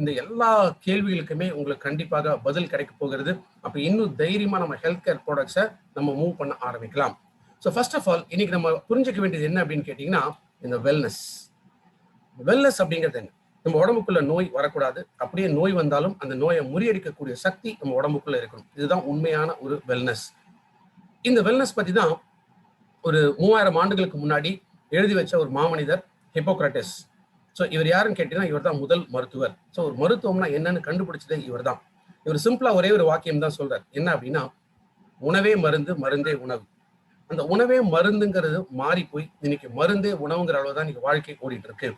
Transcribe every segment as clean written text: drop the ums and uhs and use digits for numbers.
இந்த எல்லா கேள்விகளுக்குமே உங்களுக்கு கண்டிப்பாக பதில் கிடைக்க போகிறது. அப்ப இன்னும் தைரியமா நம்ம ஹெல்த் கேர் ப்ராடக்ட்ஸை நம்ம மூவ் பண்ண ஆரம்பிக்கலாம். ஸோ ஃபர்ஸ்ட் ஆஃப் ஆல் இன்னைக்கு நம்ம புரிஞ்சுக்க வேண்டியது என்ன அப்படின்னு கேட்டீங்கன்னா, இந்த வெல்னஸ். வெல்னஸ் அப்படிங்கிறது என்ன? நம்ம உடம்புக்குள்ள நோய் வரக்கூடாது. அப்படியே நோய் வந்தாலும் அந்த நோயை முறியடிக்கக்கூடிய சக்தி நம்ம உடம்புக்குள்ள இருக்கணும். இதுதான் உண்மையான ஒரு வெல்னஸ். இந்த வெல்னஸ் பத்தி தான் ஒரு 3000 ஆண்டுகளுக்கு முன்னாடி எழுதி வச்ச ஒரு மாமனிதர் ஹிப்போக்ரட்டிஸ். ஸோ இவர் யாருன்னு கேட்டீங்கன்னா, இவர் தான் முதல் மருத்துவர். ஸோ ஒரு மருத்துவம்னா என்னன்னு கண்டுபிடிச்சதே இவர் தான். இவர் சிம்பிளா ஒரே ஒரு வாக்கியம் தான் சொல்றார். என்ன அப்படின்னா, உணவே மருந்து, மருந்தே உணவு. அந்த உணவே மருந்துங்கிறது மாறி போய் இன்னைக்கு மருந்தே உணவுங்கிற அளவு தான் இன்னைக்கு வாழ்க்கை ஓடிட்டு இருக்கு.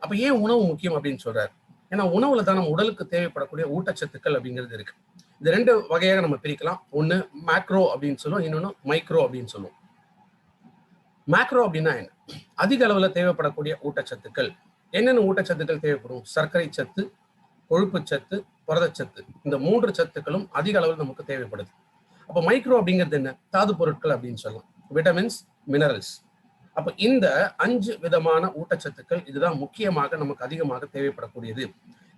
அப்ப ஏன் உணவு முக்கியம் அப்படின்னு சொல்றாரு? ஏன்னா உணவுல தான் நம்ம உடலுக்கு தேவைப்படக்கூடிய ஊட்டச்சத்துக்கள் அப்படிங்கிறது இருக்கு. இந்த ரெண்டு வகையாக நம்ம பிரிக்கலாம். ஒன்னு மேக்ரோ அப்படின்னு சொல்லுவோம், இன்னொன்னு மைக்ரோ அப்படின்னு சொல்லுவோம். மேக்ரோ அப்படின்னா என்ன? அதிக அளவுல தேவைப்படக்கூடிய ஊட்டச்சத்துக்கள். என்னென்ன ஊட்டச்சத்துக்கள் தேவைப்படும்? சர்க்கரை சத்து, கொழுப்பு சத்து, புரதச்சத்து. இந்த 3 சத்துக்களும் அதிக அளவில் நமக்கு தேவைப்படுது. அப்ப மைக்ரோ அப்படிங்கிறது என்ன? தாது பொருட்கள் அப்படின்னு சொல்லலாம். Vitamins, minerals. அப்ப இந்த 5 விதமான ஊட்டச்சத்துக்கள் இதுதான் முக்கியமாக நமக்கு அதிகமாக தேவைப்படக்கூடியது.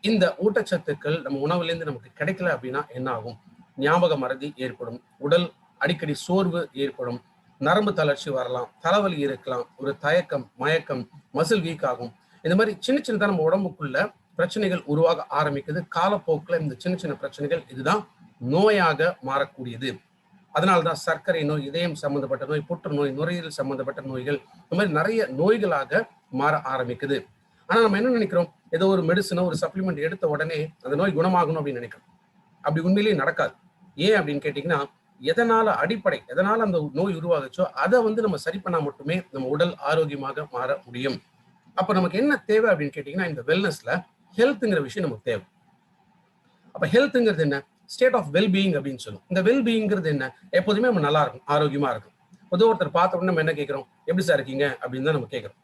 இந்த ஊட்டச்சத்துக்கள் நம்ம உணவுலேருந்து நமக்கு கிடைக்கல அப்படின்னா என்ன ஆகும்? ஞாபக மறதி ஏற்படும், உடல் அடிக்கடி சோர்வு ஏற்படும், நரம்பு தளர்ச்சி வரலாம், தலைவலி இருக்கலாம், ஒரு தயக்கம், மயக்கம், மசில் வீக் ஆகும். இந்த மாதிரி சின்ன சின்னதான் நம்ம உடம்புக்குள்ள பிரச்சனைகள் உருவாக ஆரம்பிக்குது. காலப்போக்கில் இந்த சின்ன சின்ன பிரச்சனைகள் இதுதான் நோயாக மாறக்கூடியது. அதனால்தான் சர்க்கரை நோய், இதயம் சம்பந்தப்பட்ட நோய், புற்றுநோய், நுரையீரல் சம்பந்தப்பட்ட நோய்கள், இந்த மாதிரி நிறைய நோய்களாக மாற ஆரம்பிக்குது. ஆனா நம்ம என்ன நினைக்கிறோம்? ஏதோ ஒரு மெடிசனோ ஒரு சப்ளிமெண்ட் எடுத்த உடனே அந்த நோய் குணமாகணும் அப்படின்னு நினைக்கிறோம். அப்படி உண்மையிலேயே நடக்காது. ஏன் அப்படின்னு கேட்டீங்கன்னா, எதனால அந்த நோய் உருவாகுச்சோ அதை நம்ம சரி பண்ணா மட்டுமே நம்ம உடல் ஆரோக்கியமாக மாற முடியும். அப்ப நமக்கு என்ன தேவை அப்படின்னு கேட்டீங்கன்னா, இந்த வெல்னஸ்ல ஹெல்த்ங்கிற விஷயம் நமக்கு தேவை. அப்ப ஹெல்த்ங்கிறது என்ன? ஸ்டேட் ஆஃப் வெல்பீயிங் அப்படின்னு சொல்லுவோம். இந்த வெல்பீயிங்கிறது என்ன? எப்போதுமே நம்ம நல்லா இருக்கும், ஆரோக்கியமா இருக்கும். பொதுவாக ஒருத்தர் பார்த்த உடனே நம்ம என்ன கேட்கிறோம்? எப்படி சார் இருக்கீங்க அப்படின்னு தான் நம்ம கேட்கிறோம்.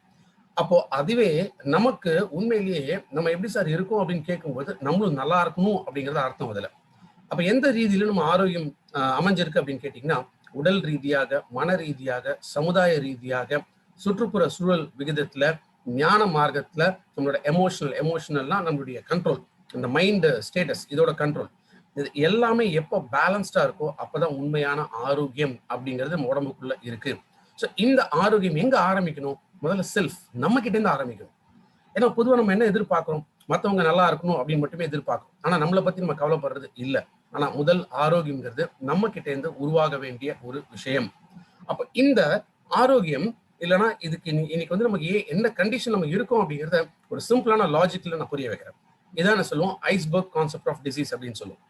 அப்போ அதுவே நமக்கு உண்மையிலேயே நம்ம எப்படி சார் இருக்கோம் அப்படின்னு கேட்கும்போது நம்மளும் நல்லா இருக்கணும் அப்படிங்கறது அர்த்தம் அதுல. அப்ப எந்த ரீதியில நம்ம ஆரோக்கியம் அமைஞ்சிருக்கு அப்படின்னு கேட்டீங்கன்னா, உடல் ரீதியாக, மன ரீதியாக, சமுதாய ரீதியாக, சுற்றுப்புற சூழல் விகிதத்துல, ஞான மார்க்கத்துல, நம்மளோட எமோஷனல்னா நம்மளுடைய கண்ட்ரோல், இந்த மைண்ட் ஸ்டேட்டஸ், இதோட கண்ட்ரோல், இது எல்லாமே எப்போ பேலன்ஸ்டா இருக்கோ அப்பதான் உண்மையான ஆரோக்கியம் அப்படிங்கிறது நம்ம உடம்புக்குள்ள இருக்கு. ஸோ இந்த ஆரோக்கியம் எங்க ஆரம்பிக்கணும்? முதல்ல செல்ஃப், நம்ம கிட்ட இருந்து ஆரம்பிக்கணும். ஏன்னா பொதுவாக நம்ம என்ன எதிர்பார்க்கிறோம்? மற்றவங்க நல்லா இருக்கணும் அப்படின்னு மட்டுமே எதிர்பார்க்கிறோம். ஆனா நம்மளை பத்தி நம்ம கவலைப்படுறது இல்லை. ஆனா முதல் ஆரோக்கியம்ங்கிறது நம்ம கிட்ட இருந்து உருவாக வேண்டிய ஒரு விஷயம். அப்ப இந்த ஆரோக்கியம் இல்லைன்னா இதுக்கு இன்னைக்கு நமக்கு என்ன கண்டிஷன் நம்ம இருக்கோம் அப்படிங்கிறத ஒரு சிம்பிளான லாஜிக்ல நான் புரிய வைக்கிறேன். இதான் நான் சொல்லுவோம் ஐஸ்பர்க் கான்செப்ட் ஆஃப் டிசீஸ் அப்படின்னு சொல்லுவோம்.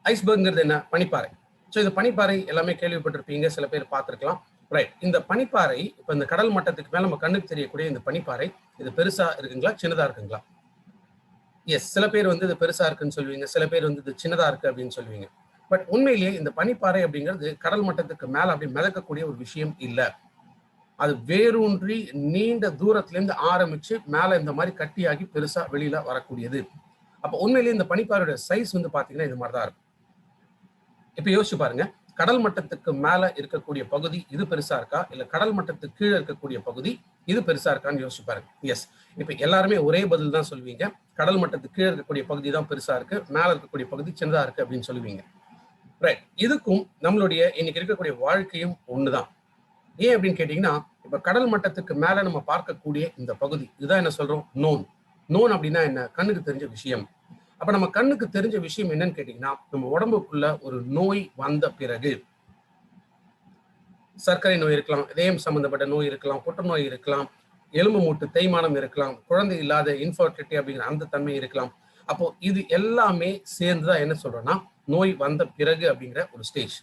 ஐஸ்பர்க்ங்கிறது என்ன? பனிப்பாறை. ஸோ இந்த பனிப்பாறை எல்லாமே கேள்விப்பட்டிருப்பீங்க, சில பேர் பார்த்துருக்கலாம். ரைட். இந்த பனிப்பாறை இப்போ இந்த கடல் மட்டத்துக்கு மேல நம்ம கண்ணுக்கு தெரியக்கூடிய இந்த பனிப்பாறை இது பெருசா இருக்குங்களா, சின்னதா இருக்குங்களா? எஸ், சில பேர் இது பெருசா இருக்குன்னு சொல்லுவீங்க, சில பேர் இது சின்னதா இருக்கு அப்படின்னு சொல்லுவீங்க. பட் உண்மையிலேயே இந்த பனிப்பாறை அப்படிங்கிறது கடல் மட்டத்துக்கு மேல அப்படி மிதக்கக்கூடிய ஒரு விஷயம் இல்லை. அது வேரூன்றி நீண்ட தூரத்துல இருந்து ஆரம்பிச்சு மேல இந்த மாதிரி கட்டியாகி பெருசா வெளியில வரக்கூடியது. அப்ப உண்மையிலேயே இந்த பனிப்பாறையோட சைஸ் பாத்தீங்கன்னா இது மாதிரிதான் இருக்கும். இப்ப யோசிச்சு பாருங்க, கடல் மட்டத்துக்கு மேல இருக்கக்கூடிய பகுதி இது பெருசா இருக்கா, இல்ல கடல் மட்டத்துக்கு கீழே இருக்கக்கூடிய பகுதி இது பெருசா இருக்கான்னு யோசிச்சு பாருங்க. எஸ், இப்ப எல்லாருமே ஒரே பதில் தான் சொல்லுவீங்க. கடல் மட்டத்துக்கு கீழே இருக்கக்கூடிய பகுதி தான் பெருசா இருக்கு, மேல இருக்கக்கூடிய பகுதி சின்னதா இருக்கு அப்படின்னு சொல்லுவீங்க. ரைட். இதுக்கும் நம்மளுடைய இன்னைக்கு இருக்கக்கூடிய வாழ்க்கையும் ஒண்ணுதான். ஏன் அப்படின்னு கேட்டீங்கன்னா, இப்ப கடல் மட்டத்துக்கு மேல நம்ம பார்க்கக்கூடிய இந்த பகுதி இதுதான் என்ன சொல்றோம்? நோன். நோன் அப்படின்னா என்ன? கண்ணுக்கு தெரிஞ்ச விஷயம். அப்ப நம்ம கண்ணுக்கு தெரிஞ்ச விஷயம் என்னன்னு கேட்டீங்கன்னா, நம்ம உடம்புக்குள்ள ஒரு நோய் வந்த பிறகு, சர்க்கரை நோய் இருக்கலாம், இதயம் சம்பந்தப்பட்ட நோய் இருக்கலாம், புற்றுநோய் இருக்கலாம், எலும்பு மூட்டு தேய்மானம் இருக்கலாம், குழந்தை இல்லாத இன்ஃபர்டிலிட்டி அப்படிங்கிற அந்த தன்மை இருக்கலாம். அப்போ இது எல்லாமே சேர்ந்துதான் என்ன சொல்றோம்னா நோய் வந்த பிறகு அப்படிங்கிற ஒரு ஸ்டேஜ்.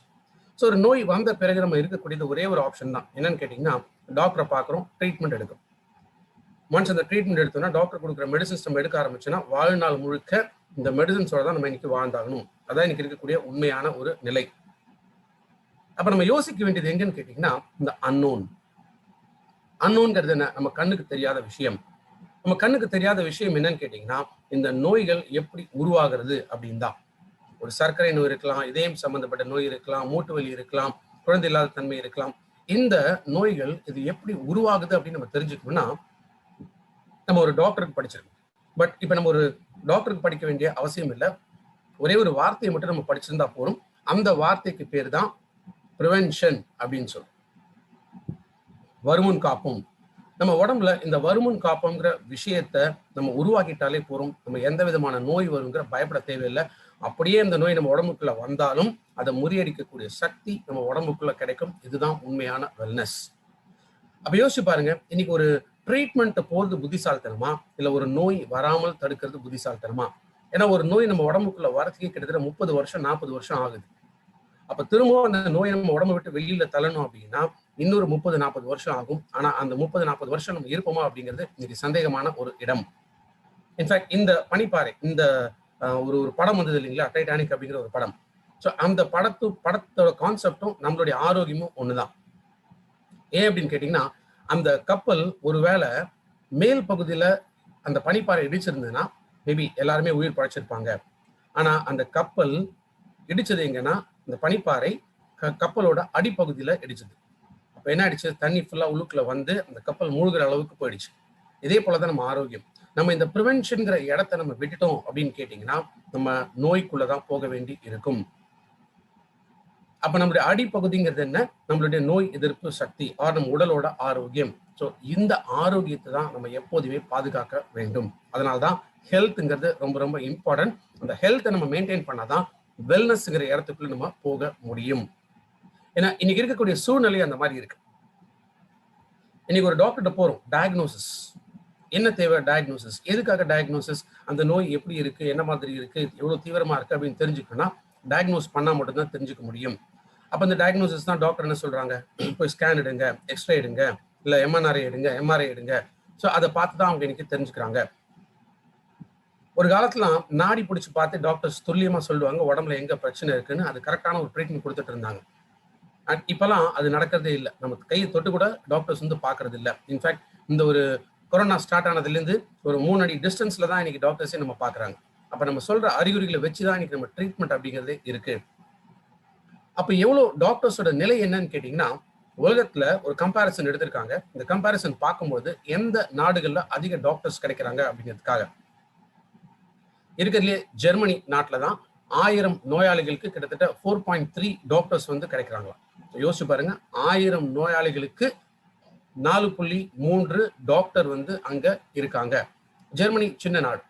ஸோ ஒரு நோய் வந்த பிறகு நம்ம இருக்கக்கூடியது ஒரே ஒரு ஆப்ஷன் தான். என்னன்னு கேட்டீங்கன்னா, டாக்டரை பார்க்குறோம், ட்ரீட்மெண்ட் எடுக்கும். ஒன்ஸ் அந்த ட்ரீட்மெண்ட் எடுத்தோம்னா, டாக்டர் கொடுக்குற மெடிசன்ஸ் நம்ம எடுக்க ஆரம்பிச்சோன்னா வாழ்நாள் முழுக்க இந்த மெடிசன்ஸோட தான் நம்ம இன்னைக்கு வாழ்ந்தாகணும். அதான் இன்னைக்கு இருக்கக்கூடிய உண்மையான ஒரு நிலை. அப்ப நம்ம யோசிக்க வேண்டியது எங்கன்னு கேட்டீங்கன்னா, இந்த அன்னோன். அன்னோன்ங்கிறது என்ன? நம்ம கண்ணுக்கு தெரியாத விஷயம். நம்ம கண்ணுக்கு தெரியாத விஷயம் என்னன்னு கேட்டீங்கன்னா, இந்த நோய்கள் எப்படி உருவாகிறது அப்படின்னு தான். ஒரு சர்க்கரை நோய் இருக்கலாம், இதயம் சம்பந்தப்பட்ட நோய் இருக்கலாம், மூட்டு வலி இருக்கலாம், குழந்தை இல்லாத தன்மை இருக்கலாம். இந்த நோய்கள் இது எப்படி உருவாகுது அப்படின்னு நம்ம தெரிஞ்சுக்கணும்னா, நம்ம ஒரு டாக்டருக்கு படிச்சிருக்கோம். பட் இப்ப நம்ம ஒரு டாக்டருக்கு படிக்க வேண்டிய அவசியம் இல்லை. ஒரே ஒரு வார்த்தையை மட்டும் நம்ம படிச்சிருந்தா போதும். அந்த வார்த்தைக்கு பேர் தான் ப்ரிவென்ஷன் அப்படின்னு சொல்றோம். வருமுன் காப்போம். நம்ம உடம்புல இந்த வருமுன் காப்போங்கிற விஷயத்த நம்ம உருவாக்கிட்டாலே போறோம். நம்ம எந்த விதமான நோய் வருங்கிற பயப்பட தேவையில்லை. அப்படியே இந்த நோய் நம்ம உடம்புக்குள்ள வந்தாலும் அதை முறியடிக்கக்கூடிய சக்தி நம்ம உடம்புக்குள்ள கிடைக்கும். இதுதான் உண்மையான வெல்னஸ். அப்ப யோசிச்சு பாருங்க, இன்னைக்கு ஒரு ட்ரீட்மெண்ட் போறது புத்திசாலித்தனமா, இல்ல ஒரு நோய் வராமல் தடுக்கிறது புத்திசாலித்தனமா? ஏன்னா ஒரு நோய் நம்ம உடம்புக்குள்ள வரதுக்கே கிட்டத்தட்ட 30 வருஷம் 40 வருஷம் ஆகுது. அப்ப திரும்பவும் அந்த நோயை நம்ம உடம்பை விட்டு வெளியில தள்ளணும் அப்படின்னா இன்னொரு 30-40 வருஷம் ஆகும். ஆனா அந்த 30-40 வருஷம் நம்ம இருப்போமா அப்படிங்கிறது இன்னைக்கு சந்தேகமான ஒரு இடம். இன்ஃபேக்ட் இந்த பனிப்பாறை, இந்த ஒரு ஒரு படம் வந்தது இல்லைங்களா, டைட்டானிக் அப்படிங்கிற ஒரு படம். ஸோ அந்த படத்தோட கான்செப்டும் நம்மளுடைய ஆரோக்கியமும் ஒண்ணுதான். ஏன் அப்படின்னு கேட்டீங்கன்னா, அந்த கப்பல் ஒருவேளை மேல் பகுதியில அந்த பனிப்பாறை இடிச்சிருந்ததுன்னா மேபி எல்லாருமே உயிர் பழைச்சிருப்பாங்க. ஆனா அந்த கப்பல் இடிச்சது எங்கன்னா, இந்த பனிப்பாறை கப்பலோட அடிப்பகுதியில இடிச்சது. அப்ப என்ன ஆயிடுச்சு, தண்ணி ஃபுல்லா உள்ளுக்குள்ள வந்து அந்த கப்பல் மூழ்கிற அளவுக்கு போயிடுச்சு. இதே போலதான் நம்ம ஆரோக்கியம். நம்ம இந்த ப்ரிவென்ஷன்ங்கிற இடத்த நம்ம விட்டுட்டோம் அப்படின்னு கேட்டீங்கன்னா நம்ம நோய்க்குள்ளதான் போக வேண்டி இருக்கும். அப்ப நம்மளுடைய அடிப்பகுதிங்கிறது என்ன, நம்மளுடைய நோய் எதிர்ப்பு சக்தி நம்ம உடலோட ஆரோக்கியம். ஸோ இந்த ஆரோக்கியத்தை தான் நம்ம எப்போதுமே பாதுகாக்க வேண்டும். அதனால்தான் ஹெல்த்ங்கிறது ரொம்ப ரொம்ப இம்பார்ட்டன்ட். அந்த ஹெல்த்தை நம்ம மெயின்டைன் பண்ணாதான் வெல்னஸ்ங்கிற இடத்துக்குள்ள நம்ம போக முடியும். ஏன்னா இன்னைக்கு இருக்கக்கூடிய சூழ்நிலை அந்த மாதிரி இருக்கு. இன்னைக்கு ஒரு டாக்டர்கிட்ட போறோம், டயக்னோசிஸ் என்ன தேவை, டயக்னோசிஸ் எதுக்காக, டயக்னோசிஸ் அந்த நோய் எப்படி இருக்கு, என்ன மாதிரி இருக்கு, எவ்வளவு தீவிரமா இருக்கு அப்படின்னு தெரிஞ்சுக்கணும்னா டயக்னோஸ் பண்ணா மட்டும்தான் தெரிஞ்சுக்க முடியும். அப்ப இந்த டயக்னோசிஸ் தான் டாக்டர் என்ன சொல்றாங்க, போய் ஸ்கேன் எடுங்க, எக்ஸ்ரே எடுங்க, இல்ல எம்என்ஆர்ஐ எடுங்க, எம்ஆர்ஐ எடுங்க. ஸோ அதை பார்த்து தான் அவங்க இன்னைக்கு தெரிஞ்சுக்கிறாங்க. ஒரு காலத்துல நாடி பிடிச்சி பார்த்து டாக்டர்ஸ் துல்லியமா சொல்லுவாங்க உடம்புல எங்க பிரச்சனை இருக்குன்னு, அது கரெக்டான ஒரு ட்ரீட்மெண்ட் கொடுத்துட்டு இருந்தாங்க. இப்பெல்லாம் அது நடக்கிறதே இல்லை. நம்ம கையை தொட்டு கூட டாக்டர்ஸ் வந்து பாக்குறது இல்லை. இன்ஃபேக்ட் இந்த ஒரு கொரோனா ஸ்டார்ட் ஆனதுலேருந்து ஒரு 3 அடி டிஸ்டன்ஸ்ல தான் இன்னைக்கு டாக்டர்ஸே நம்ம பாக்குறாங்க. அப்ப நம்ம சொல்ற அறிகுறிகளை வச்சுதான் இன்னைக்கு நம்ம ட்ரீட்மெண்ட் அப்படிங்கிறதே இருக்கு. அப்ப எவ்வளவு டாக்டர்ஸோட நிலை என்னன்னு கேட்டீங்கன்னா, உலகத்துல ஒரு கம்பாரிசன் எடுத்திருக்காங்க. இந்த கம்பாரிசன் பார்க்கும்போது எந்த நாடுகள்ல அதிக டாக்டர்ஸ் கிடைக்கிறாங்க அப்படிங்கிறதுக்காக இருக்கிறதுலே ஜெர்மனி நாட்டுல தான் 1000 நோயாளிகளுக்கு கிட்டத்தட்ட 4.3 டாக்டர்ஸ் வந்து கிடைக்கிறாங்களா. யோசிச்சு பாருங்க, 1000 நோயாளிகளுக்கு 4.3 டாக்டர் வந்து அங்க இருக்காங்க. ஜெர்மனி சின்ன நாடு.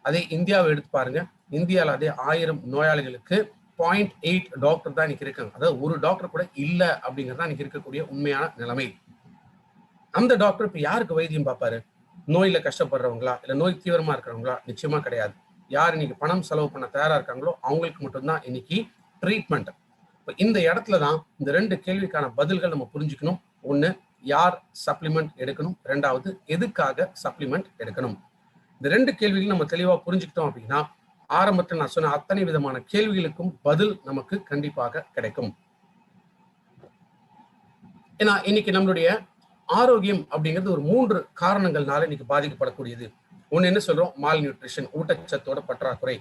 அதே இந்தியாவை எடுத்து பாருங்க, இந்தியாவில் அதே 1000 நோயாளிகளுக்கு 0.8 டாக்டர் தான் இன்னைக்கு இருக்காங்க. அதாவது ஒரு டாக்டர் கூட இல்ல அப்படிங்கிறதா இன்னைக்கு இருக்கக்கூடிய உண்மையான நிலைமை. அந்த டாக்டர் இப்ப யாருக்கு வைத்தியம் பார்ப்பாரு, நோயில கஷ்டப்படுறவங்களா இல்ல நோய் தீவிரமா இருக்கிறவங்களா? நிச்சயமா கிடையாது. யார் இன்னைக்கு பணம் செலவு பண்ண தயாரா இருக்காங்களோ அவங்களுக்கு மட்டும்தான் இன்னைக்கு ட்ரீட்மெண்ட். இந்த இடத்துலதான் இந்த 2 கேள்விக்கான பதில்கள் நம்ம புரிஞ்சுக்கணும். ஒண்ணு, யார் சப்ளிமெண்ட் எடுக்கணும், 2வது எதுக்காக சப்ளிமெண்ட் எடுக்கணும். இந்த 2 கேள்விகள் நம்ம தெளிவா புரிஞ்சுக்கிட்டோம் அப்படின்னா ஆரம்பத்தில் நான் சொன்ன அத்தனை விதமான கேள்விகளுக்கும் பதில் நமக்கு கண்டிப்பாக கிடைக்கும். ஏன்னா இன்னைக்கு நம்மளுடைய ஆரோக்கியம் அப்படிங்கிறது ஒரு 3 காரணங்கள்னால இன்னைக்கு பாதிக்கப்படக்கூடியது. ஒண்ணு என்ன சொல்றோம், மால் நியூட்ரிஷன், ஊட்டச்சத்தோட பற்றாக்குறை.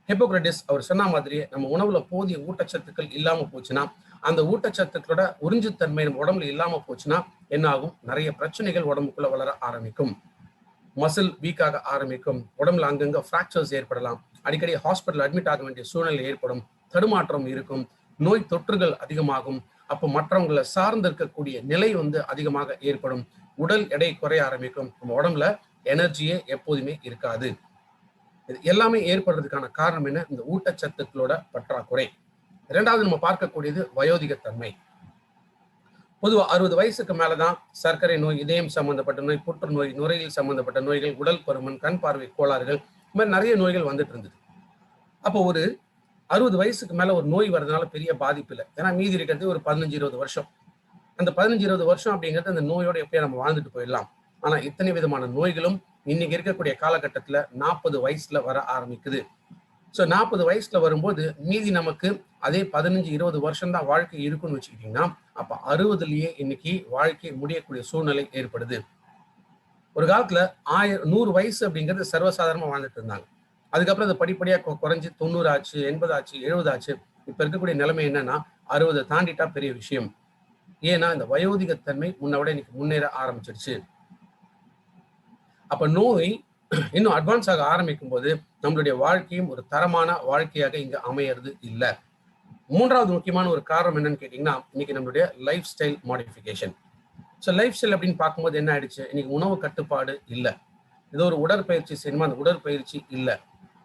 ஹிப்போக்ரட்டிஸ் அவர் சொன்ன மாதிரியே நம்ம உணவுல போதிய ஊட்டச்சத்துக்கள் இல்லாம போச்சுன்னா, அந்த ஊட்டச்சத்துக்களோட உறிஞ்சுத்தன்மை நம்ம உடம்புல இல்லாம போச்சுன்னா என்ன ஆகும், நிறைய பிரச்சனைகள் உடம்புக்குள்ள வளர ஆரம்பிக்கும். மசில் வீக் ஆக ஆரம்பிக்கும், உடம்புல அங்கங்க ஃப்ராக்சர்ஸ் ஏற்படலாம், அடிக்கடி ஹாஸ்பிட்டல் அட்மிட் ஆக வேண்டிய சூழ்நிலை ஏற்படும், தடுமாற்றம் இருக்கும், நோய் தொற்றுகள் அதிகமாகும். அப்போ மற்றவங்களை சார்ந்து இருக்கக்கூடிய நிலை வந்து அதிகமாக ஏற்படும், உடல் எடை குறைய ஆரம்பிக்கும், நம்ம உடம்புல எனர்ஜியே எப்போதுமே இருக்காது. இது எல்லாமே ஏற்படுறதுக்கான காரணம் என்ன, இந்த ஊட்டச்சத்துக்களோட பற்றாக்குறை. 2வது நம்ம பார்க்கக்கூடியது வயோதிகத்தன்மை. பொதுவா 60 வயசுக்கு மேலதான் சர்க்கரை நோய், இதயம் சம்பந்தப்பட்ட நோய், புற்றுநோய், நுரையீரல் சம்பந்தப்பட்ட நோய்கள், உடல் பருமன், கண் பார்வை கோளாறுகள், இந்த மாதிரி நிறைய நோய்கள் வந்துட்டு இருந்தது. அப்போ ஒரு 60 வயசுக்கு மேல ஒரு நோய் வர்றதுனால பெரிய பாதிப்பு இல்லை. ஏன்னா மீதி இருக்கிறது ஒரு 15-20 வருஷம். அந்த 15-20 வருஷம் அப்படிங்கிறது அந்த நோயோட எப்படியா நம்ம வாழ்ந்துட்டு போயிடலாம். ஆனா இத்தனை விதமான நோய்களும் இன்னைக்கு இருக்கக்கூடிய காலகட்டத்துல 40 வயசுல வர ஆரம்பிக்குது. ஸோ 40 வயசுல வரும்போது மீதி நமக்கு அதே 15-20 வருஷம் தான் வாழ்க்கை இருக்குன்னு வச்சுக்கிட்டீங்கன்னா, அப்ப 60லயே இன்னைக்கு வாழ்க்கை முடியக்கூடிய சூழ்நிலை ஏற்படுது. ஒரு காலத்துல 100 வயசு அப்படிங்கிறது சர்வசாதாரணமா வாழ்ந்துட்டு இருந்தாங்க. அதுக்கப்புறம் அது படிப்படியா குறைஞ்சு 90 ஆச்சு, 80 ஆச்சு, 70 ஆச்சு. இப்ப இருக்கக்கூடிய நிலைமை என்னன்னா 60 தாண்டிட்டா பெரிய விஷயம். ஏன்னா இந்த வயோதிகத்தன்மை முன்ன விட இன்னைக்கு முன்னேற ஆரம்பிச்சிருச்சு. அப்ப நோய் இன்னும் அட்வான்ஸ் ஆக ஆரம்பிக்கும் போது நம்மளுடைய வாழ்க்கையும் ஒரு தரமான வாழ்க்கையாக இங்க அமையறது இல்லை. மூன்றாவது முக்கியமான ஒரு காரணம் என்னன்னு கேட்டீங்கன்னா, இன்னைக்கு நம்மளுடைய life style modification. So life style அப்படின்னு பார்க்கும்போது என்ன ஆயிடுச்சு, இன்னைக்கு உணவு கட்டுப்பாடு இல்லை, ஏதோ ஒரு உடற்பயிற்சி செய்யணுமா அந்த உடற்பயிற்சி இல்லை,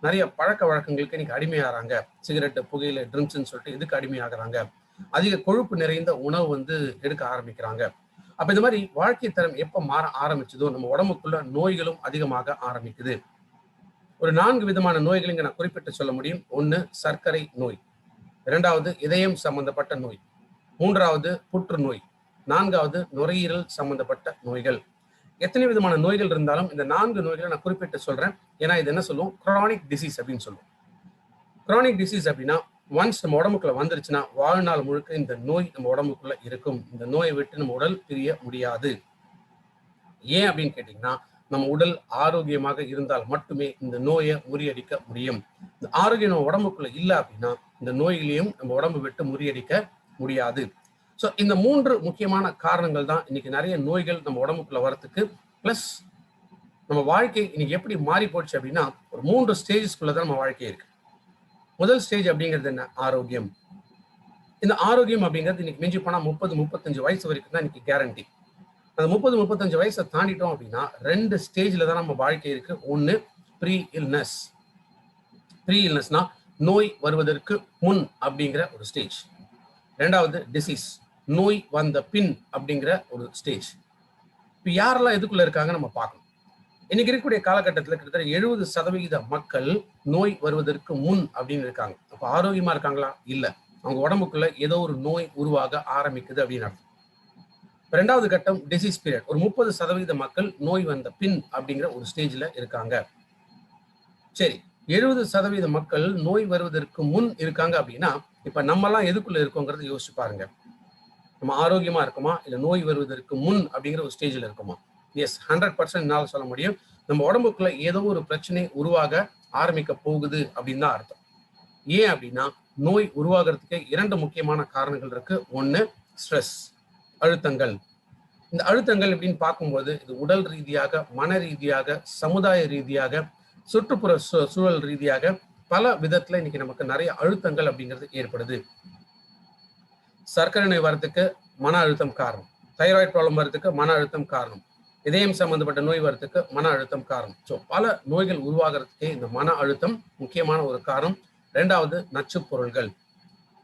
நிறைய பழக்க வழக்கங்களுக்கு இன்னைக்கு அடிமையாகிறாங்க, சிகரெட்டு புகையில ட்ரிங்க்ஸ்ன்னு சொல்லிட்டு இதுக்கு அடிமையாகிறாங்க, அதிக கொழுப்பு நிறைந்த உணவு வந்து எடுக்க ஆரம்பிக்கிறாங்க. அப்ப இந்த மாதிரி வாழ்க்கை தரம் எப்ப மாற ஆரம்பிச்சதோ நம்ம உடம்புக்குள்ள நோய்களும் அதிகமாக ஆரம்பிக்குது. ஒரு 4 விதமான நோய்கள் இங்க நான் குறிப்பிட்டு சொல்ல முடியும். ஒன்னு சர்க்கரை நோய், இரண்டாவது இதயம் சம்பந்தப்பட்ட நோய், மூன்றாவது புற்றுநோய், நான்காவது நுரையீரல் சம்பந்தப்பட்ட நோய்கள். எத்தனை விதமான நோய்கள் இருந்தாலும் இந்த 4 நோய்களை நான் குறிப்பிட்டு சொல்றேன். ஏன்னா இது என்ன சொல்லுவோம், கிரானிக் டிசீஸ் அப்படின்னு சொல்லுவோம். கிரானிக் டிசீஸ் அப்படின்னா ஒன்ஸ் நம்ம உடம்புக்குள்ள வந்துருச்சுன்னா வாழ்நாள் முழுக்க இந்த நோய் நம்ம உடம்புக்குள்ள இருக்கும். இந்த நோயை விட்டு நம்ம உடல் பிரிய முடியாது. ஏன் அப்படின்னு கேட்டீங்கன்னா, நம்ம உடல் ஆரோக்கியமாக இருந்தால் மட்டுமே இந்த நோயை முறியடிக்க முடியும். இந்த ஆரோக்கியம் நம்ம உடம்புக்குள்ள இல்லை அப்படின்னா இந்த நோய்களையும் நம்ம உடம்பு விட்டு முறியடிக்க முடியாது. ஸோ இந்த 3 முக்கியமான காரணங்கள் தான் இன்னைக்கு நிறைய நோய்கள் நம்ம உடம்புக்குள்ள வரத்துக்கு. பிளஸ் நம்ம வாழ்க்கை இன்னைக்கு எப்படி மாறி போச்சு அப்படின்னா, ஒரு 3 ஸ்டேஜஸ்க்குள்ளதான் நம்ம வாழ்க்கை இருக்கு. முதல் ஸ்டேஜ் அப்படிங்கிறது என்ன, ஆரோக்கியம். இந்த ஆரோக்கியம் அப்படிங்கிறது இன்னைக்கு மிஞ்சி போனா 30-35 வயசு வரைக்கும் தான் இன்னைக்கு கேரண்டி. அந்த 30-35 வயசை தாண்டிட்டோம் அப்படின்னா 2 ஸ்டேஜ்ல தான் நம்ம வாழ்க்கை இருக்கு. ஒன்னு ப்ரீ இல்னஸ். ப்ரீ இல்னஸ்னா நோய் வருவதற்கு முன் அப்படிங்கிற ஒரு ஸ்டேஜ். ரெண்டாவது டிசீஸ், நோய் வந்த பின் அப்படிங்கிற ஒரு ஸ்டேஜ். இப்போ யாரெல்லாம் எதுக்குள்ள இருக்காங்க நம்ம பார்க்கணும். இன்னைக்கு இருக்கக்கூடிய காலகட்டத்தில் கிட்டத்தட்ட 70% மக்கள் நோய் வருவதற்கு முன் அப்படின்னு இருக்காங்க. அப்ப ஆரோக்கியமா இருக்காங்களா? இல்ல, அவங்க உடம்புக்குள்ள ஏதோ ஒரு நோய் உருவாக ஆரம்பிக்குது அப்படின்னு அர்த்தம். ரெண்டாவது கட்டம் டிசீஸ் பீரியட். ஒரு 30% மக்கள் நோய் வந்த பின் அப்படிங்கிற ஒரு ஸ்டேஜ்ல இருக்காங்க. சரி, 70% மக்கள் நோய் வருவதற்கு முன் இருக்காங்க அப்படின்னா இப்ப நம்ம எல்லாம் எதுக்குள்ள இருக்கோங்கிறத யோசிச்சு பாருங்க. நம்ம ஆரோக்கியமா இருக்குமா, இல்ல நோய் வருவதற்கு முன் அப்படிங்கிற ஒரு ஸ்டேஜ்ல இருக்குமா? எஸ், 100% என்னால சொல்ல முடியும். நம்ம உடம்புக்குள்ள ஏதோ ஒரு பிரச்சனை உருவாக ஆரம்பிக்க போகுது அப்படின்னு தான் அர்த்தம். ஏன் அப்படின்னா நோய் உருவாகிறதுக்கு 2 முக்கியமான காரணங்கள் இருக்கு. ஒன்னு ஸ்ட்ரெஸ், அழுத்தங்கள். இந்த அழுத்தங்கள் அப்படின்னு பார்க்கும்போது இது உடல் ரீதியாக, மன ரீதியாக, சமுதாய ரீதியாக, சுற்றுப்புற சூழல் ரீதியாக பல விதத்துல இன்னைக்கு நமக்கு நிறைய அழுத்தங்கள் அப்படிங்கிறது ஏற்படுது. சர்க்கரை நோய் வரதுக்கு மன அழுத்தம் காரணம், தைராய்டு ப்ராப்ளம் வரதுக்கு மன அழுத்தம் காரணம், இதயம் சம்பந்தப்பட்ட நோய் வரதுக்கு மன அழுத்தம் காரணம். ஸோ பல நோய்கள் உருவாகிறதுக்கு இந்த மன அழுத்தம் முக்கியமான ஒரு காரணம். ரெண்டாவது நச்சு பொருள்கள்.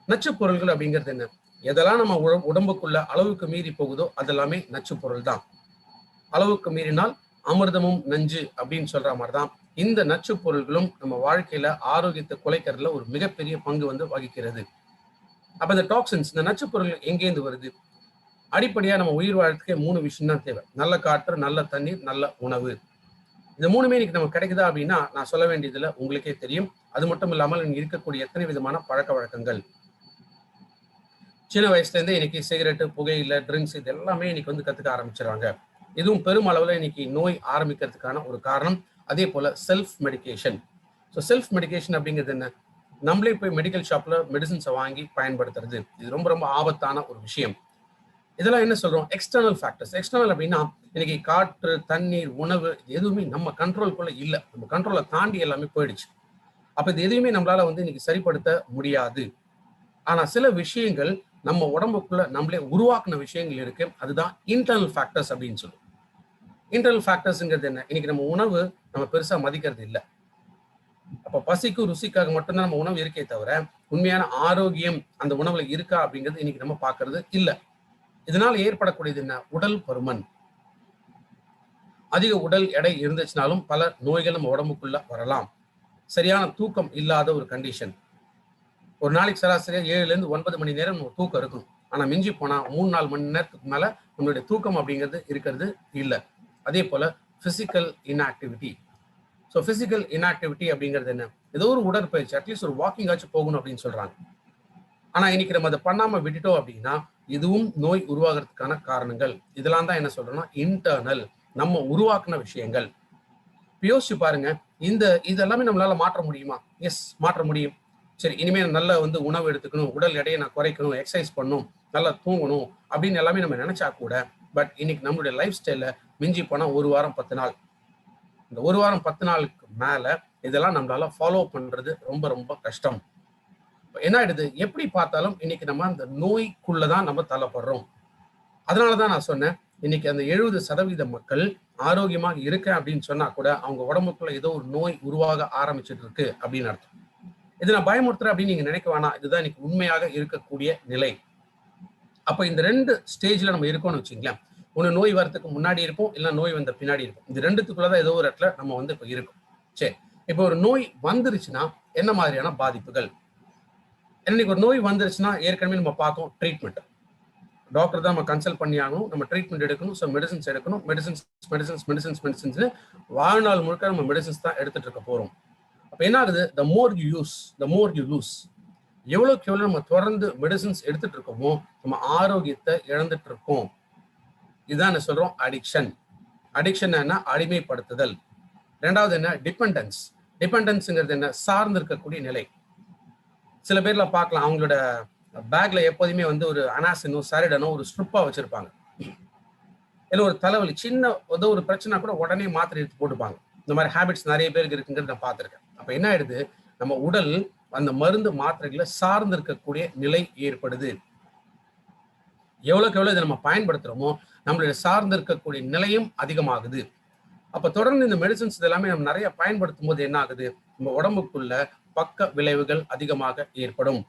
நச்சு பொருள்கள் அப்படிங்கிறது என்ன, எதெல்லாம் நம்ம உடம்புக்குள்ள அளவுக்கு மீறி போகுதோ அதெல்லாமே நச்சு பொருள் தான். அளவுக்கு மீறினால் அமிர்தமும் நஞ்சு அப்படின்னு சொல்ற மாதிரிதான் இந்த நச்சு பொருள்களும் நம்ம வாழ்க்கையில ஆரோக்கியத்தை குலைக்கிறதுல ஒரு மிகப்பெரிய பங்கு வந்து வகிக்கிறது. அப்ப இந்த டாக்ஸின்ஸ், இந்த நச்சு பொருள் எங்கேருந்து வருது? அடிப்படையா நம்ம உயிர் வாழ்க்கைக்கு 3 விஷயம் தான் தேவை. நல்ல காற்று, நல்ல தண்ணீர், நல்ல உணவு. இந்த 3மே இன்னைக்கு நமக்கு கிடைக்குதா அப்படின்னா நான் சொல்ல வேண்டியதுல உங்களுக்கே தெரியும். அது மட்டும் இல்லாமல் இங்க இருக்கக்கூடிய எத்தனை விதமான பழக்க வழக்கங்கள். சின்ன வயசுல இருந்தே இன்னைக்கு சிகரெட்டு, புகையில, ட்ரிங்க்ஸ் இது எல்லாமே இன்னைக்கு வந்து கத்துக்க ஆரம்பிச்சிடறாங்க. இதுவும் பெரும் அளவுல இன்னைக்கு நோய் ஆரம்பிக்கிறதுக்கான ஒரு காரணம். அதே போல self medication. So self medication அப்படிங்கிறது என்ன, நம்மளே போய் மெடிக்கல் ஷாப்ல மெடிசன்ஸை வாங்கி பயன்படுத்துறது. இது ரொம்ப ரொம்ப ஆபத்தான ஒரு விஷயம். இதெல்லாம் என்ன சொல்றோம், எக்ஸ்டர்னல் ஃபேக்டர்ஸ். எக்ஸ்டர்னல் அப்படின்னா இன்னைக்கு காற்று, தண்ணீர், உணவு எதுவுமே நம்ம கண்ட்ரோல்குள்ள இல்லை, நம்ம கண்ட்ரோலை தாண்டி எல்லாமே போயிடுச்சு. அப்ப இது எதுவுமே நம்மளால வந்து இன்னைக்கு சரிப்படுத்த முடியாது. ஆனா சில விஷயங்கள் நம்ம உடம்புக்குள்ள நம்மளே உருவாக்குன விஷயங்கள் இருக்கு. அதுதான் இன்டர்னல் ஃபேக்டர்ஸ் அப்படின்னு சொல்லுவோம். இன்டர்னல் ஃபேக்டர்ஸ்ங்கிறது என்ன, இன்னைக்கு நம்ம உணவு நம்ம பெருசா மதிக்கிறது இல்லை. அப்ப பசிக்கும் ருசிக்காக மட்டும்தான் நம்ம உணவு இருக்கே தவிர உண்மையான ஆரோக்கியம் அந்த உணவுல இருக்கா அப்படிங்கிறது இன்னைக்கு நம்ம பார்க்கறது இல்லை. இதனால் ஏற்படக்கூடியது என்ன, உடல் பருமன். அதிக உடல் எடை இருந்துச்சுனாலும் பல நோய்கள் நம்ம உடம்புக்குள்ள வரலாம். சரியான தூக்கம் இல்லாத ஒரு கண்டிஷன். ஒரு நாளைக்கு சராசரியா 7-9 மணி நேரம் நம்ம தூக்கம் இருக்கும். ஆனா மிஞ்சி போனா 3-4 மணி நேரத்துக்கு மேல நம்மளுடைய தூக்கம் அப்படிங்கிறது இருக்கிறது இல்லை. அதே போல physical inactivity. So physical inactivity அப்படிங்கிறது என்ன, ஏதோ ஒரு உடற்பயிற்சி, அட்லீஸ்ட் ஒரு வாக்கிங் ஆச்சு போகணும் அப்படின்னு சொல்றாங்க. ஆனா இன்னைக்கு நம்ம அதை பண்ணாம விட்டுட்டோம் அப்படின்னா இதுவும் நோய் உருவாகிறதுக்கான காரணங்கள். இதெல்லாம் தான் என்ன சொல்றோம்னா இன்டர்னல், நம்ம உருவாக்குன விஷயங்கள். யோசிச்சு பாருங்க, இதெல்லாமே நம்மளால மாற்ற முடியுமா? எஸ், மாற்ற முடியும். சரி, இனிமேல் நல்ல வந்து உணவு எடுத்துக்கணும், உடல் எடையை நான் குறைக்கணும், எக்ஸசைஸ் பண்ணணும், நல்லா தூங்கணும் அப்படின்னு எல்லாமே நம்ம நினைச்சா கூட பட் இன்னைக்கு நம்மளுடைய லைஃப் ஸ்டைல மிஞ்சி போனா 1 வாரம் 10 நாள் இந்த ஒரு வாரம் 10 நாளுக்கு மேல இதெல்லாம் நம்மளால ஃபாலோ பண்றது ரொம்ப ரொம்ப கஷ்டம். என்ன ஆயிடுது, எப்படி பார்த்தாலும் இன்னைக்கு நம்ம அந்த நோய்க்குள்ளதான் நம்ம தள்ளப்படுறோம். அதனாலதான் நான் சொன்னேன், இன்னைக்கு அந்த 70% மக்கள் ஆரோக்கியமாக இருக்கேன் அப்படின்னு சொன்னா கூட அவங்க உடம்புக்குள்ள ஏதோ ஒரு நோய் உருவாக ஆரம்பிச்சுட்டு இருக்கு அப்படின்னு அர்த்தம். இது நான் பயமுறுத்துறேன் அப்படின்னு நீங்க நினைக்க வேணாம். இதுதான் இன்னைக்கு உண்மையாக இருக்கக்கூடிய நிலை. அப்ப இந்த 2 ஸ்டேஜ்ல நம்ம இருக்கோம்னு வச்சுங்களேன். ஒண்ணு நோய் வரதுக்கு முன்னாடி இருக்கும், இல்ல நோய் வந்த பின்னாடி இருக்கும். இது 2த்துக்குள்ளதான் ஏதோ ஒரு இடத்துல நம்ம இப்ப இருக்கும். சரி, இப்ப ஒரு நோய் வந்துருச்சுன்னா என்ன மாதிரியான பாதிப்புகள்? இன்னைக்கு ஒரு நோய் வந்துருச்சுன்னா ஏற்கனவே நம்ம பார்த்தோம், ட்ரீட்மெண்ட். டாக்டர் தான் நம்ம கன்சல்ட் பண்ணி ஆகணும், நம்ம ட்ரீட்மெண்ட் எடுக்கணும், ஸோ மெடிசன்ஸ் எடுக்கணும். மெடிசன்ஸ் வாழ்நாள் முழுக்க நம்ம மெடிசன்ஸ் தான் எடுத்துட்டு இருக்க போறோம். அப்ப என்ன ஆகுது, த மோர் யூ லூஸ். எவ்வளவுக்கு எவ்வளவு நம்ம தொடர்ந்து மெடிசன்ஸ் எடுத்துட்டு இருக்கோமோ நம்ம ஆரோக்கியத்தை இழந்துட்டு இருக்கோம். இதுதான் என்ன சொல்றோம், அடிக்ஷன் என்ன, அடிமைப்படுத்துதல். ரெண்டாவது என்ன, டிபெண்டன்ஸ்ங்கிறது என்ன, சார்ந்து இருக்கக்கூடிய நிலை. சில பேர்ல பார்க்கலாம், அவங்களோட பேக்ல எப்போதுமே ஒரு அனாசினோ சாரிடனோ ஒரு ஸ்ட்ரிப்பா வச்சிருப்பாங்க. இல்ல ஒரு தலைவலி சின்ன ஏதோ ஒரு பிரச்சனை கூட உடனே மாத்திரை எடுத்து போட்டுப்பாங்க. இந்த மாதிரி ஹேபிட்ஸ் நிறைய பேருக்கு இருக்குங்கிறது நான் பார்த்திருக்கேன். அப்ப என்ன ஆயிடுது, நம்ம உடல் அந்த மருந்து மாத்திரைகளை சார்ந்து இருக்கக்கூடிய நிலை ஏற்படுது. எவ்வளவுக்கு எவ்வளவு இதை நம்ம பயன்படுத்துறோமோ நம்மளுடைய சார்ந்து இருக்கக்கூடிய நிலையும் அதிகமாகுது. அப்ப தொடர்ந்து இந்த மெடிசன்ஸ் இதெல்லாமே நம்ம நிறைய பயன்படுத்தும் போது என்ன ஆகுது, நம்ம உடம்புக்குள்ள பக்க விளைவுகள் அதிகமாக ஏற்படும்.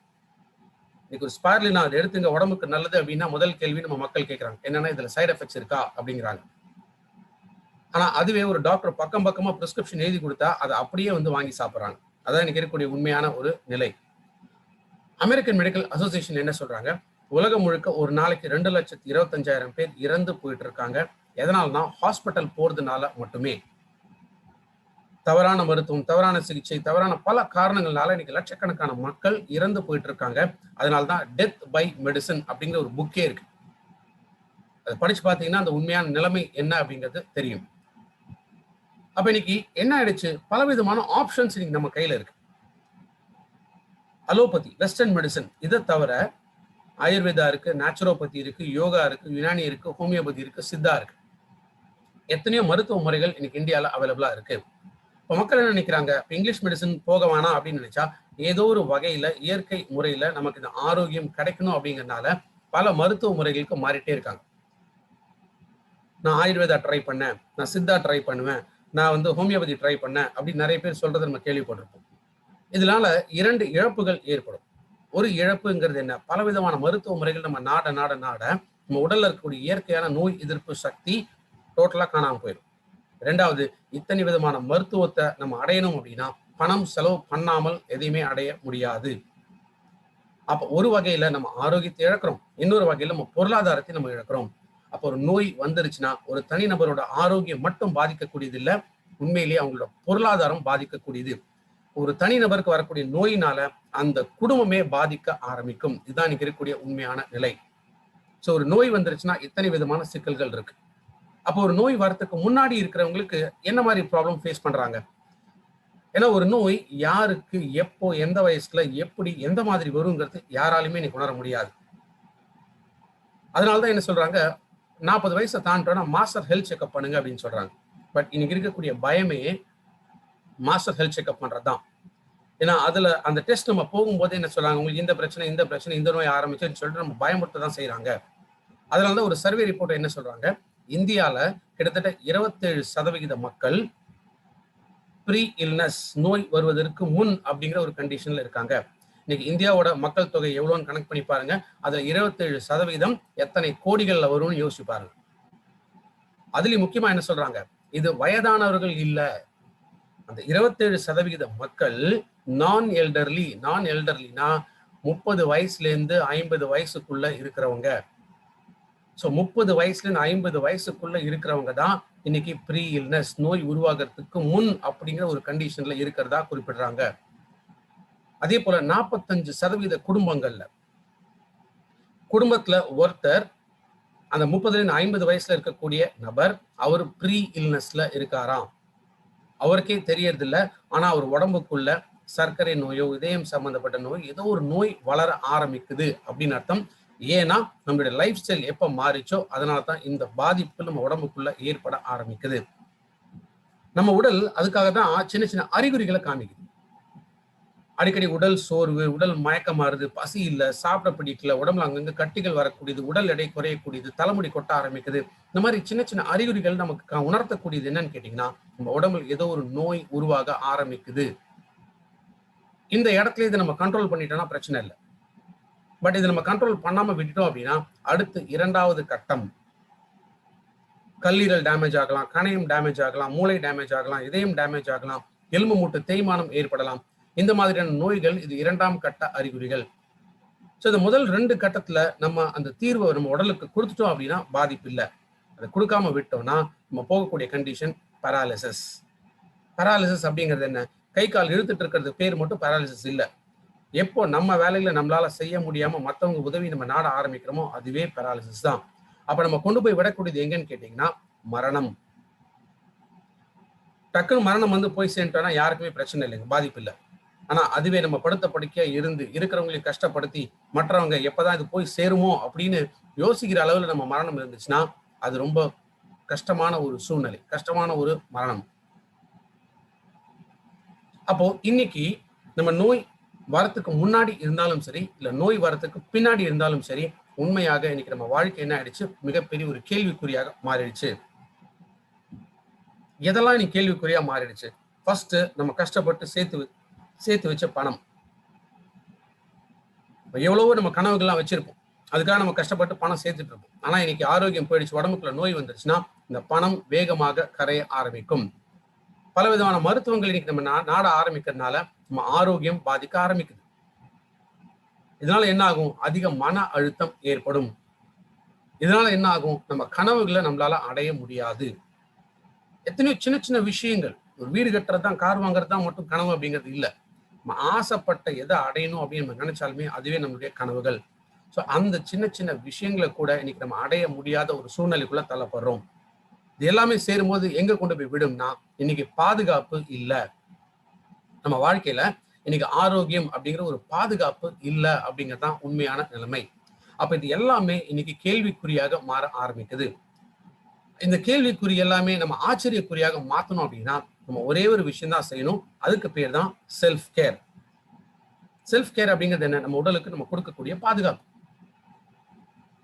இன்னைக்கு ஒரு ஸ்பைர்லினா அதை எடுத்துங்க உடம்புக்கு நல்லது அப்படின்னா முதல் கேள்வி நம்ம மக்கள் கேட்கறாங்க, என்னன்னா இதுல சைடு எஃபெக்ட்ஸ் இருக்கா அப்படிங்கிறாங்க. ஆனா அதுவே ஒரு டாக்டர் பக்கமா பிரிஸ்கிரிப்ஷன் எழுதி கொடுத்தா அதை அப்படியே வாங்கி சாப்பிடுறாங்க. அதான் இன்னைக்கு இருக்கக்கூடிய உண்மையான ஒரு நிலை. அமெரிக்கன் மெடிக்கல் அசோசியேஷன் என்ன சொல்றாங்க, உலகம் முழுக்க ஒரு நாளைக்கு 2,25,000 பேர் இறந்து போயிட்டு இருக்காங்க. எதனால்னா ஹாஸ்பிட்டல் போறதுனால மட்டுமே. தவறான மருத்துவம், தவறான சிகிச்சை, தவறான பல காரணங்களால இன்னைக்கு லட்சக்கணக்கான மக்கள் இறந்து போயிட்டு இருக்காங்க. அதனால்தான் டெத் பை மெடிசன் அப்படிங்கிற ஒரு புக்கே இருக்கு. அதை படிச்சு பார்த்தீங்கன்னா அந்த உண்மையான நிலைமை என்ன அப்படிங்கிறது தெரியும். அப்ப இன்னைக்கு என்ன ஆயிடுச்சு, பலவிதமான ஆப்ஷன்ஸ் இன்னைக்கு நம்ம கையில இருக்கு. அலோபதி, வெஸ்டர்ன் மெடிசன், இதை தவிர ஆயுர்வேதா இருக்கு, நேச்சுரோபதி இருக்கு, யோகா இருக்கு, யுனானி இருக்கு, ஹோமியோபதி இருக்கு, சித்தா இருக்கு. எத்தனையோ மருத்துவ முறைகள் இன்னைக்கு இந்தியாவில் அவைலபிளா இருக்கு. இப்போ மக்கள் என்ன நினைக்கிறாங்க, இங்கிலீஷ் மெடிசன் போக வேணாம் அப்படின்னு நினைச்சா ஏதோ ஒரு வகையில இயற்கை முறையில நமக்கு இந்த ஆரோக்கியம் கிடைக்கணும் அப்படிங்கறதுனால பல மருத்துவ முறைகளுக்கு மாறிட்டே இருக்காங்க. நான் ஆயுர்வேதா ட்ரை பண்ணேன், நான் சித்தா ட்ரை பண்ணுவேன், நான் ஹோமியோபதி ட்ரை பண்ணேன் அப்படின்னு நிறைய பேர் சொல்றதை நம்ம கேள்விப்பட்டிருப்போம். இதனால 2 இழப்புகள் ஏற்படும். ஒரு இழப்புங்கிறது என்ன, பலவிதமான மருத்துவ முறைகள் நம்ம நாட நம்ம உடல்ல இருக்கக்கூடிய இயற்கையான நோய் எதிர்ப்பு சக்தி டோட்டலா காணாம போயிடும். 2வது, இத்தனை விதமான மருத்துவத்தை நம்ம அடையணும் அப்படின்னா பணம் செலவு பண்ணாமல் எதையுமே அடைய முடியாது. அப்ப ஒரு வகையில நம்ம ஆரோக்கியத்தை இழக்கிறோம், இன்னொரு வகையில நம்ம பொருளாதாரத்தை நம்ம இழக்கிறோம். அப்போ ஒரு நோய் வந்துருச்சுன்னா ஒரு தனிநபரோட ஆரோக்கியம் மட்டும் பாதிக்கக்கூடியது இல்லை, உண்மையிலேயே அவங்களோட பொருளாதாரம் பாதிக்கக்கூடியது. ஒரு தனிநபருக்கு வரக்கூடிய நோயினால அந்த குடும்பமே பாதிக்க ஆரம்பிக்கும். இதுதான் இன்னைக்கு இருக்கக்கூடிய உண்மையான நிலை. சோ ஒரு நோய் வந்துருச்சுன்னா இத்தனை விதமான சிக்கல்கள் இருக்கு. அப்போ ஒரு நோய் வரத்துக்கு முன்னாடி இருக்கிறவங்களுக்கு என்ன மாதிரி ப்ராப்ளம் ஃபேஸ் பண்றாங்க? ஏன்னா ஒரு நோய் யாருக்கு, எப்போ, எந்த வயசுல, எப்படி, எந்த மாதிரி வருங்கிறது யாராலுமே இன்னைக்கு உணர முடியாது. அதனாலதான் என்ன சொல்றாங்க, 40 வயசை தாண்டோம்னா மாஸ்டர் ஹெல்த் செக்அப் பண்ணுங்க அப்படின்னு சொல்றாங்க. பட் இன்னைக்கு இருக்கக்கூடிய பயமே மாஸ்டர் ஹெல்த் செக்அப் பண்றதுதான். ஏன்னா அதுல அந்த டெஸ்ட் நம்ம போகும்போது என்ன சொல்றாங்க, உங்களுக்கு இந்த பிரச்சனை, இந்த நோய் ஆரம்பிச்சுன்னு சொல்லிட்டு நம்ம பயமுறுத்த தான் செய்யறாங்க. அதனாலதான் ஒரு சர்வே ரிப்போர்ட் என்ன சொல்றாங்க, இந்தியால கிட்டத்தட்ட 27% மக்கள் ப்ரீ இல்னஸ், நோய் வருவதற்கு முன் அப்படிங்கிற ஒரு கண்டிஷன்ல இருக்காங்க. இன்னைக்கு இந்தியாவோட மக்கள் தொகை எவ்வளவுன்னு கணக்கு பண்ணி பாருங்க. அதுல 27% எத்தனை கோடிகள்ல வரும்னு யோசிச்சு பாருங்க. அதுலயும் முக்கியமா என்ன சொல்றாங்க, இது வயதானவர்கள் இல்ல. அந்த 27% மக்கள் நான் எல்டர்லினா 30 வயசுல இருந்து 50 வயசுக்குள்ள இருக்கிறவங்க. ஸோ 30 வயசுல இருந்து 50 வயசுக்குள்ள இருக்கிறவங்க தான் இன்னைக்கு ப்ரீ இல்னஸ், நோய் உருவாகிறதுக்கு முன் அப்படிங்கிற ஒரு கண்டிஷன்ல இருக்கிறதா குறிப்பிடுறாங்க. அதே போல 45% குடும்பத்துல ஒருத்தர் அந்த 30 இருந்து 50 வயசுல இருக்கக்கூடிய நபர் அவர் ப்ரீ இல்னஸ்ல இருக்காராம். அவருக்கே தெரியறது இல்லை. ஆனா அவர் உடம்புக்குள்ள சர்க்கரை நோயோ, இதயம் சம்பந்தப்பட்ட நோய், ஏதோ ஒரு நோய் வளர ஆரம்பிக்குது அப்படின்னு அர்த்தம். ஏன்னா நம்மளுடைய லைஃப் ஸ்டைல் எப்ப மாறிச்சோ அதனால தான் இந்த பாதிப்பு நம்ம உடம்புக்குள்ள ஏற்பட ஆரம்பிக்குது. நம்ம உடல் அதுக்காக தான் சின்ன சின்ன அறிகுறிகளை காமிக்குது. அடிக்கடி உடல் சோர்வு, உடல் மயக்கம் மாறுது, பசி இல்ல, சாப்பிட பிடிக்கல, உடம்புல அங்கங்க கட்டிகள் வரக்கூடியது, உடல் எடை குறையக்கூடியது, தலைமுடி கொட்ட ஆரம்பிக்குது. இந்த மாதிரி சின்ன சின்ன அறிகுறிகள் நமக்கு உணர்த்தக்கூடியது என்னன்னு கேட்டீங்கன்னா, நம்ம உடம்புல ஏதோ ஒரு நோய் உருவாக ஆரம்பிக்குது. இந்த இடத்துல இதை நம்ம கண்ட்ரோல் பண்ணிட்டோம்னா பிரச்சனை இல்லை. பட் இதை நம்ம கண்ட்ரோல் பண்ணாம விட்டுட்டோம் அப்படின்னா அடுத்து 2வது கட்டம் கல்லீரல் டேமேஜ் ஆகலாம், கணையம் டேமேஜ் ஆகலாம், மூளை டேமேஜ் ஆகலாம், இதயம் டேமேஜ் ஆகலாம், எலும்பு மூட்டு தேய்மானம் ஏற்படலாம். இந்த மாதிரியான நோய்கள் இது 2ஆம் கட்ட அறிகுறிகள். ஸோ இந்த முதல் 2 கட்டத்துல நம்ம அந்த தீர்வை நம்ம உடலுக்கு கொடுத்துட்டோம் அப்படின்னா பாதிப்பு இல்லை. அதை கொடுக்காம விட்டோம்னா நம்ம போகக்கூடிய கண்டிஷன் பராலிசிஸ். பராலிசிஸ் அப்படிங்கிறது என்ன? கை கால் இழுத்துட்டு இருக்கிறது பேர் மட்டும் பராலிசிஸ் இல்லை. எப்போ நம்ம வேலைகளை நம்மளால செய்ய முடியாம மற்றவங்க உதவி நம்ம நாட ஆரம்பிக்கிறோமோ அதுவே பராலிசிஸ் தான். அப்ப நம்ம கொண்டு போய் விடக்கூடியது எங்கன்னு கேட்டீங்கன்னா மரணம். டக்குன்னு மரணம் வந்து போய் சேர்ந்துட்டோம்னா யாருக்குமே பிரச்சனை இல்லைங்க, பாதிப்பு இல்லை. ஆனா அதுவே நம்ம படுத்த படுக்கையா இருந்து இருக்கிறவங்களையும் கஷ்டப்படுத்தி மற்றவங்க எப்பதான் இது போய் சேருமோ அப்படின்னு யோசிக்கிற அளவுல நம்ம மரணம் இருந்துச்சுன்னா அது ரொம்ப கஷ்டமான ஒரு சூழ்நிலை, கஷ்டமான ஒரு மரணம். அப்போ இன்னைக்கு நம்ம நோய் வரத்துக்கு முன்னாடி இருந்தாலும் சரி, இல்ல நோய் வரத்துக்கு பின்னாடி இருந்தாலும் சரி, உண்மையாக இன்னைக்கு நம்ம வாழ்க்கை என்ன ஆயிடுச்சு, மிகப்பெரிய ஒரு கேள்விக்குறியாக மாறிடுச்சு. எதெல்லாம் இன்னைக்கு கேள்விக்குறியா மாறிடுச்சு? ஃபர்ஸ்ட் நம்ம கஷ்டப்பட்டு சேர்த்து வச்ச பணம். எவ்வளவோ நம்ம கனவுகள்லாம் வச்சிருப்போம், அதுக்காக நம்ம கஷ்டப்பட்டு பணம் சேர்த்துட்டு இருப்போம். ஆனா இன்னைக்கு ஆரோக்கியம் போயிடுச்சு, உடம்புக்குள்ள நோய் வந்துருச்சுன்னா இந்த பணம் வேகமாக கரைய ஆரம்பிக்கும். பலவிதமான மருத்துவங்கள் இன்னைக்கு நம்ம நாட ஆரம்பிக்கிறதுனால நம்ம ஆரோக்கியம் பாதிக்க ஆரம்பிக்குது. இதனால என்ன ஆகும்? அதிக மன அழுத்தம் ஏற்படும். இதனால என்ன ஆகும்? நம்ம கனவுகளை நம்மளால அடைய முடியாது. எத்தனையோ சின்ன சின்ன விஷயங்கள், ஒரு வீடு கட்டுறதுதான், கார் வாங்குறது தான் மட்டும் கனவு அப்படிங்கிறது இல்லை. நம்ம ஆசைப்பட்ட எதை அடையணும் அப்படின்னு நம்ம நினைச்சாலுமே அதுவே நம்மளுடைய கனவுகள். ஸோ அந்த சின்ன சின்ன விஷயங்களை கூட இன்னைக்கு நம்ம அடைய முடியாத ஒரு சூழ்நிலைக்குள்ள தள்ளப்படுறோம். இது எல்லாமே சேரும்போது எங்க கொண்டு போய் விடும்னா இன்னைக்கு பாதுகாப்பு இல்லை. நம்ம வாழ்க்கையில இன்னைக்கு ஆரோக்கியம் அப்படிங்கிற ஒரு பாதுகாப்பு இல்லை அப்படிங்கறதுதான் உண்மையான நிலைமை. அப்ப இது எல்லாமே இன்னைக்கு கேள்விக்குறியாக மாற ஆரம்பிக்குது. இந்த கேள்விக்குறி எல்லாமே நம்ம ஆச்சரியக்குறியாக மாத்தணும் அப்படின்னா நம்ம ஒரே ஒரு விஷயம் தான் செய்யணும். அதுக்கு பேர் தான் செல்ஃப் கேர். செல்ஃப் கேர் அப்படிங்கிறது என்ன? நம்ம உடலுக்கு நம்ம கொடுக்கக்கூடிய பாதுகாப்பு.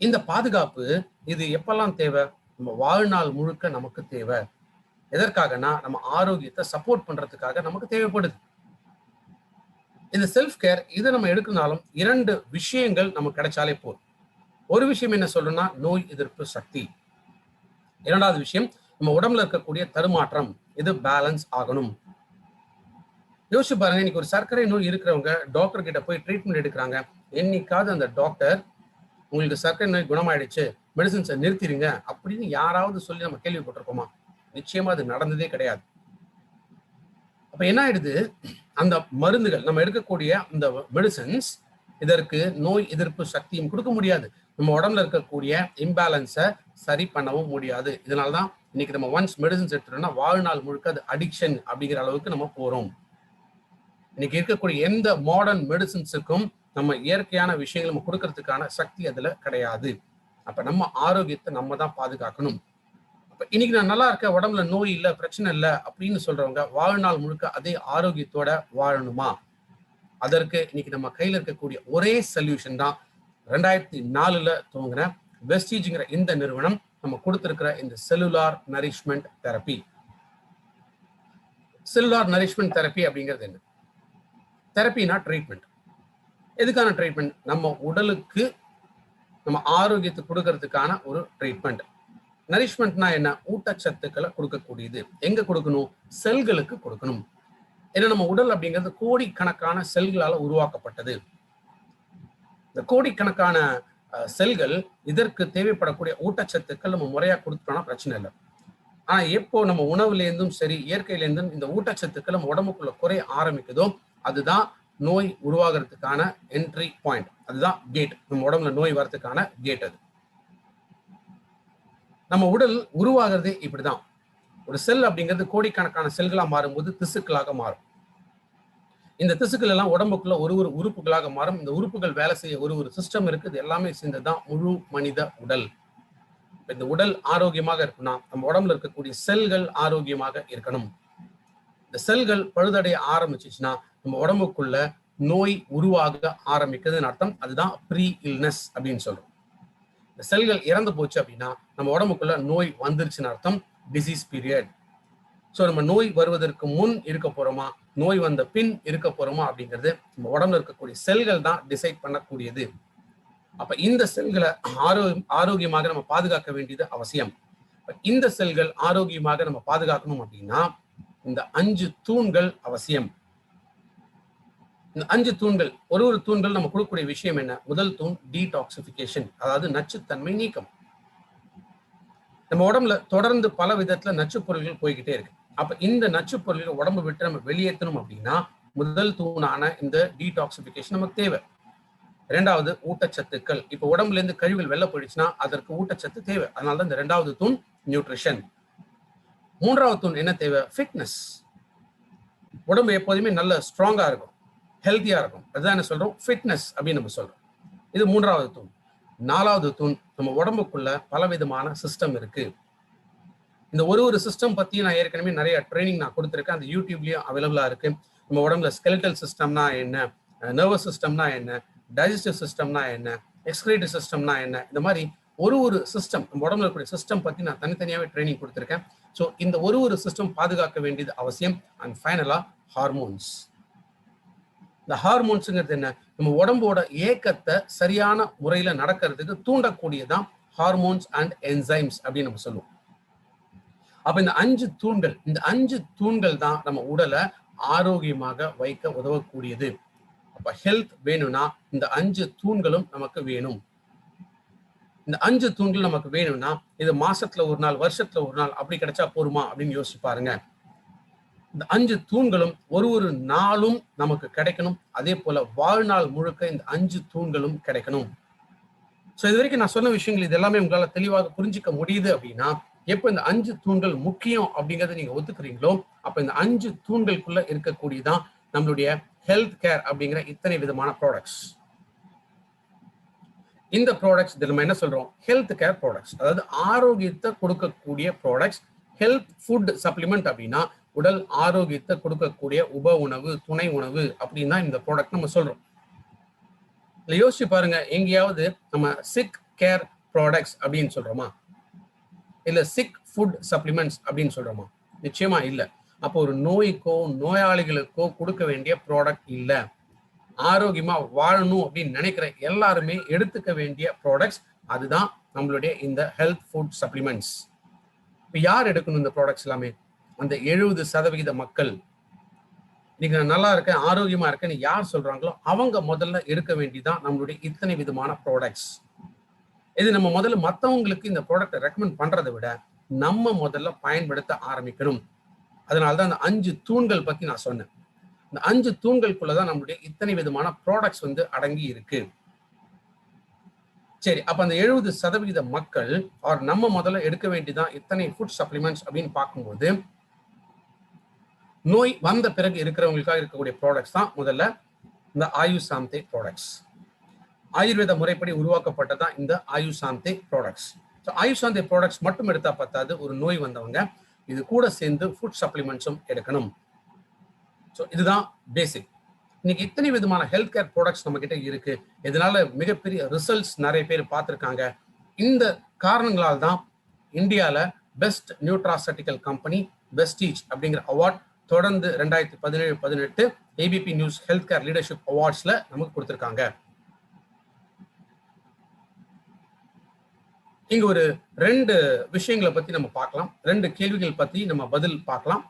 இந்த பாதுகாப்பு இது எப்பெல்லாம் தேவை? நம்ம வாழ்நாள் முழுக்க நமக்கு தேவை. எதற்காகனா நம்ம ஆரோக்கியத்தை சப்போர்ட் பண்றதுக்காக நமக்கு தேவைப்படுது. இந்த செல்ஃப் கேர் இதை நம்ம எடுக்கனாலும் 2 விஷயங்கள் நமக்கு கிடைச்சாலே போதும். ஒரு விஷயம் என்ன சொல்றோம்னா நோய் எதிர்ப்பு சக்தி. 2வது விஷயம் நம்ம உடம்புல இருக்கக்கூடிய தடுமாற்றம், இது பேலன்ஸ் ஆகணும். யோசிச்சு பாருங்க, இன்னைக்கு ஒரு சர்க்கரை நோய் இருக்கிறவங்க டாக்டர் கிட்ட போய் ட்ரீட்மெண்ட் எடுக்கிறாங்க. என்னைக்காவது அந்த டாக்டர் உங்களுக்கு சர்க்கரை நோய் குணமாயிடுச்சு, மெடிசின்ஸை நிறுத்திடுங்க அப்படின்னு யாராவது சொல்லி நம்ம கேள்விப்பட்டிருக்கோமா? நிச்சயமா அது நடந்ததே கிடையாது. அப்ப என்ன ஆயிடுது? அந்த மருந்துகள், நம்ம எடுக்கக்கூடிய அந்த மெடிசன்ஸ் இதற்கு நோய் எதிர்ப்பு சக்தியும் கொடுக்க முடியாது. நம்ம உடம்புல இருக்கக்கூடிய இம்பேலன்ஸை சரி பண்ணவும் முடியாது. இதனாலதான் இன்னைக்கு நம்ம ஒன்ஸ் மெடிசன்ஸ் எடுத்துட்டோம்னா வாழ்நாள் முழுக்க அது அடிக்ஷன் அப்படிங்கிற அளவுக்கு நம்ம போறோம். இன்னைக்கு இருக்கக்கூடிய எந்த மாடர்ன் மெடிசன்ஸுக்கும் நம்ம இயற்கையான விஷயங்கள் நம்ம கொடுக்கறதுக்கான சக்தி அதுல கிடையாது. அப்ப நம்ம ஆரோக்கியத்தை நம்ம தான் பாதுகாக்கணும். அப்ப இன்னைக்கு நான் நல்லா இருக்கேன், உடம்புல நோய் இல்லை, பிரச்சனை இல்லை அப்படின்னு சொல்றவங்க வாழ்நாள் முழுக்க அதே ஆரோக்கியத்தோட வாழணுமா? அதற்கு இன்னைக்கு நம்ம கையில இருக்கக்கூடிய ஒரே சொல்யூஷன் தான் 2004 துவங்கின வெஸ்டீஜ்ங்கிற இந்த நிறுவனம் நம்ம கொடுத்திருக்கிற இந்த cellular nourishment therapy. Cellular nourishment therapy அப்படிங்கிறது என்ன? தெரப்பினா ட்ரீட்மெண்ட். எதுக்கான ட்ரீட்மெண்ட்? நம்ம உடலுக்கு நம்ம ஆரோக்கியத்தை கொடுக்கறதுக்கான ஒரு ட்ரீட்மெண்ட். நரிஷ்மெண்ட்னா என்ன? ஊட்டச்சத்துக்களை கொடுக்கக்கூடியது. எங்க கொடுக்கணும்? செல்களுக்கு கொடுக்கணும். ஏன்னா நம்ம உடல் அப்படிங்கிறது கோடிக்கணக்கான செல்களால உருவாக்கப்பட்டது. இந்த கோடிக்கணக்கான செல்கள் இதற்கு தேவைப்படக்கூடிய ஊட்டச்சத்துக்கள் நம்ம முறையா கொடுத்தோம்னா பிரச்சனை இல்லை. ஆனா எப்போ நம்ம உணவுலேருந்தும் சரி இயற்கையிலேருந்தும் இந்த ஊட்டச்சத்துக்கள் நம்ம உடம்புக்குள்ள குறைய ஆரம்பிக்குதோ அதுதான் நோய் உருவாகிறதுக்கான என்ட்ரி பாயிண்ட். அதுதான் கேட். நம்ம உடம்புல நோய் வரதுக்கான கேட். அது நம்ம உடல் உருவாகிறதே இப்படிதான். ஒரு செல் அப்படிங்கிறது கோடிக்கணக்கான செல்களா மாறும்போது திசுக்களாக மாறும். இந்த திசுக்கள் எல்லாம் உடம்புக்குள்ள ஒரு உறுப்புகளாக மாறும். இந்த உறுப்புகள் வேலை செய்ய ஒரு சிஸ்டம் இருக்கு. இது எல்லாமே சேர்ந்ததுதான் முழு மனித உடல். இந்த உடல் ஆரோக்கியமாக இருக்குன்னா நம்ம உடம்புல இருக்கக்கூடிய செல்கள் ஆரோக்கியமாக இருக்கணும். இந்த செல்கள் பழுதடைய ஆரம்பிச்சிச்சுன்னா நம்ம உடம்புக்குள்ள நோய் உருவாக ஆரம்பிக்குதுன்னு அர்த்தம். அதுதான் ப்ரீ இல்னஸ் அப்படின்னு சொல்றோம். இந்த செல்கள் இறந்து போச்சு அப்படின்னா நம்ம உடம்புக்குள்ள நோய் வந்துருச்சுன்னு அர்த்தம், டிசீஸ் பீரியட். ஸோ நம்ம நோய் வருவதற்கு முன் இருக்க போறோமா, நோய் வந்த பின் இருக்க போறோமா அப்படிங்கிறது நம்ம உடம்புல இருக்கக்கூடிய செல்கள் தான் டிசைட் பண்ணக்கூடியது. அப்ப இந்த செல்களை ஆரோக்கியமாக நம்ம பாதுகாக்க வேண்டியது அவசியம். இந்த செல்கள் ஆரோக்கியமாக நம்ம பாதுகாக்கணும் அப்படின்னா இந்த 5 தூண்கள் அவசியம். இந்த 5 தூண்கள், ஒரு தூண்கள் நம்ம கொடுக்கக்கூடிய விஷயம் என்ன? முதல் தூண் டீடாக்சிபிகேஷன், அதாவது நச்சுத்தன்மை நீக்கம். நம்ம உடம்புல தொடர்ந்து பல விதத்துல நச்சு பொருள்கள் போய்கிட்டே இருக்கு. அப்ப இந்த நச்சு பொருள்கள் உடம்பு விட்டு நம்ம வெளியேற்றணும் அப்படின்னா முதல் தூணான இந்த டீடாக்சிபிகேஷன் நமக்கு தேவை. இரண்டாவது ஊட்டச்சத்துக்கள். இப்ப உடம்புல இருந்து கழிவுகள் வெளில போயிடுச்சுன்னா அதற்கு ஊட்டச்சத்து தேவை. அதனாலதான் இந்த 2வது தூண் நியூட்ரிஷன். 3வது தூண் என்ன தேவை? ஃபிட்னஸ். உடம்பு எப்போதுமே நல்ல ஸ்ட்ராங்கா இருக்கும், ஹெல்த்தியா இருக்கும். அதுதான் என்ன சொல்றோம்? ஃபிட்னஸ் அப்படின்னு நம்ம சொல்றோம். இது 3வது தூண். 4வது தூண், நம்ம உடம்புக்குள்ள பலவிதமான சிஸ்டம் இருக்கு. இந்த ஒரு சிஸ்டம் பத்தி நான் ஏற்கனவே நிறைய ட்ரைனிங் நான் கொடுத்துருக்கேன். அந்த யூடியூப்லயும் அவைலபிளா இருக்கு. நம்ம உடம்புல ஸ்கெலிட்டல் சிஸ்டம்னா என்ன, நர்வஸ் சிஸ்டம்னா என்ன, டைஜஸ்டிவ் சிஸ்டம்னா என்ன, எக்ஸ்கிரேட்டரி சிஸ்டம்னா என்ன, இந்த மாதிரி ஒரு சிஸ்டம், நம்ம உடம்புல இருக்கக்கூடிய சிஸ்டம் பத்தி நான் தனித்தனியாவே ட்ரைனிங் கொடுத்துருக்கேன். ஸோ இந்த ஒரு சிஸ்டம் பாதுகாக்க வேண்டியது அவசியம். அண்ட் ஃபைனலா ஹார்மோன்ஸ். இந்த ஹார்மோன்ஸுங்கிறது என்ன? நம்ம உடம்போட ஏக்கத்தை சரியான முறையில நடக்கிறதுக்கு தூண்டக்கூடியதான் ஹார்மோன்ஸ் அண்ட் என்சைம்ஸ் அப்படின்னு நம்ம சொல்லுவோம். அப்ப இந்த 5 தூண்கள், இந்த 5 தூண்கள் தான் நம்ம உடலை ஆரோக்கியமாக வைக்க உதவக்கூடியது. அப்ப ஹெல்த் வேணும்னா இந்த 5 தூண்களும் நமக்கு வேணும். இந்த 5 தூண்கள் நமக்கு வேணும்னா இது மாசத்துல ஒரு நாள், வருஷத்துல ஒரு நாள் அப்படி கிடைச்சா போருமா அப்படின்னு யோசிச்சு பாருங்க. இந்த 5 தூண்களும் ஒரு நாளும் நமக்கு கிடைக்கணும். அதே போல வாழ்நாள் முழுக்க இந்த 5 தூண்களும் கிடைக்கணும். ஸோ இது வரைக்கும் நான் சொன்ன விஷயங்கள் இது எல்லாமே உங்களால தெளிவாக புரிஞ்சிக்க முடியுது அப்படின்னா, எப்ப இந்த 5 தூண்கள் முக்கியம் அப்படிங்கறத நீங்க ஒத்துக்கிறீங்களோ அப்ப இந்த 5 தூண்களுக்குள்ள இருக்கக்கூடியதான் நம்மளுடைய ஹெல்த் கேர் அப்படிங்கிற இத்தனை விதமான ப்ராடக்ட்ஸ். இந்த ப்ராடக்ட்ஸ் நம்ம என்ன சொல்றோம்? ஹெல்த் கேர் ப்ராடக்ட்ஸ், அதாவது ஆரோக்கியத்தை கொடுக்கக்கூடிய ப்ராடக்ட்ஸ். ஹெல்த் ஃபுட் சப்ளிமெண்ட் அப்படின்னா உடல் ஆரோக்கியத்தை கொடுக்கக்கூடிய உப உணவு, துணை உணவு அப்படின்னு தான் இந்த ப்ராடக்ட் நம்ம சொல்றோம். இல்ல யோசிச்சு பாருங்க, எங்கேயாவது நம்ம சிக் கேர் ப்ராடக்ட்ஸ் அப்படின்னு சொல்றோமா, இல்ல சிக் ஃபுட் சப்ளிமெண்ட்ஸ் அப்படின்னு சொல்றோமா? நிச்சயமா இல்ல. அப்போ ஒரு நோய்க்கோ நோயாளிகளுக்கோ கொடுக்க வேண்டிய ப்ராடக்ட் இல்ல. ஆரோக்கியமா வாழணும் அப்படின்னு நினைக்கிற எல்லாருமே எடுத்துக்க வேண்டிய ப்ராடக்ட்ஸ், அதுதான் நம்மளுடைய இந்த ஹெல்த் ஃபுட் சப்ளிமெண்ட்ஸ். இப்ப யார் எடுக்கணும் இந்த ப்ராடக்ட்ஸ் எல்லாமே? அந்த 70% மக்கள். நீங்க நல்லா இருக்கேன், ஆரோக்கியமா இருக்கேன்னு யார் சொல்றாங்களோ அவங்க முதல்ல எடுக்க வேண்டியதான் நம்மளுடைய இத்தனை விதமான ப்ராடக்ட்ஸ். இது நம்ம முதல்ல மற்றவங்களுக்கு இந்த ப்ராடக்ட்டை ரெக்கமெண்ட் பண்றதை விட நம்ம முதல்ல பயன்படுத்த ஆரம்பிக்கணும். அதனாலதான் அந்த 5 தூண்கள் பத்தி நான் சொன்னேன். இந்த 5 தூண்களுக்குள்ளதான் நம்மளுடைய இத்தனை விதமான ப்ராடக்ட்ஸ் அடங்கி இருக்கு. சரி, அப்ப அந்த 70% மக்கள் நம்ம முதல்ல எடுக்க வேண்டியதான் இத்தனை ஃபுட் சப்ளிமெண்ட்ஸ் அப்படின்னு பார்க்கும்போது, நோய் வந்த பிறகு இருக்கிறவங்களுக்காக இருக்கக்கூடிய ப்ராடக்ட்ஸ் தான் முதல்ல இந்த ஆயுஷ் சாந்தே ப்ராடக்ட்ஸ். ஆயுர்வேத முறைப்படி உருவாக்கப்பட்டதான் இந்த ஆயுஷ் சாந்தே ப்ராடக்ட்ஸ். ஆயுஷ் சாந்தே ப்ராடக்ட்ஸ் மட்டும் எடுத்தா பத்தாது, ஒரு நோய் வந்தவங்க இது கூட சேர்ந்து ஃபுட் சப்ளிமெண்ட்ஸும் எடுக்கணும். ஸோ இதுதான் பேசிக். இன்னைக்கு இத்தனை விதமான ஹெல்த் கேர் ப்ராடக்ட்ஸ் நம்ம கிட்ட இருக்கு. இதனால மிகப்பெரிய ரிசல்ட்ஸ் நிறைய பேர் பார்த்துருக்காங்க. இந்த காரணங்களால் தான் இந்தியால பெஸ்ட் நியூட்ராசட்டிக்கல் கம்பெனி வெஸ்டீஜ் அப்படிங்கிற அவார்ட் தொடர்ந்து 2017-18 ABP news health care leadership அவார்ட்ஸ்ல நமக்கு கொடுத்திருக்காங்க. இங்க ஒரு 2 விஷயங்களை பத்தி நம்ம பார்க்கலாம். 2 கேள்விகள் பத்தி நம்ம பதில் பார்க்கலாம்.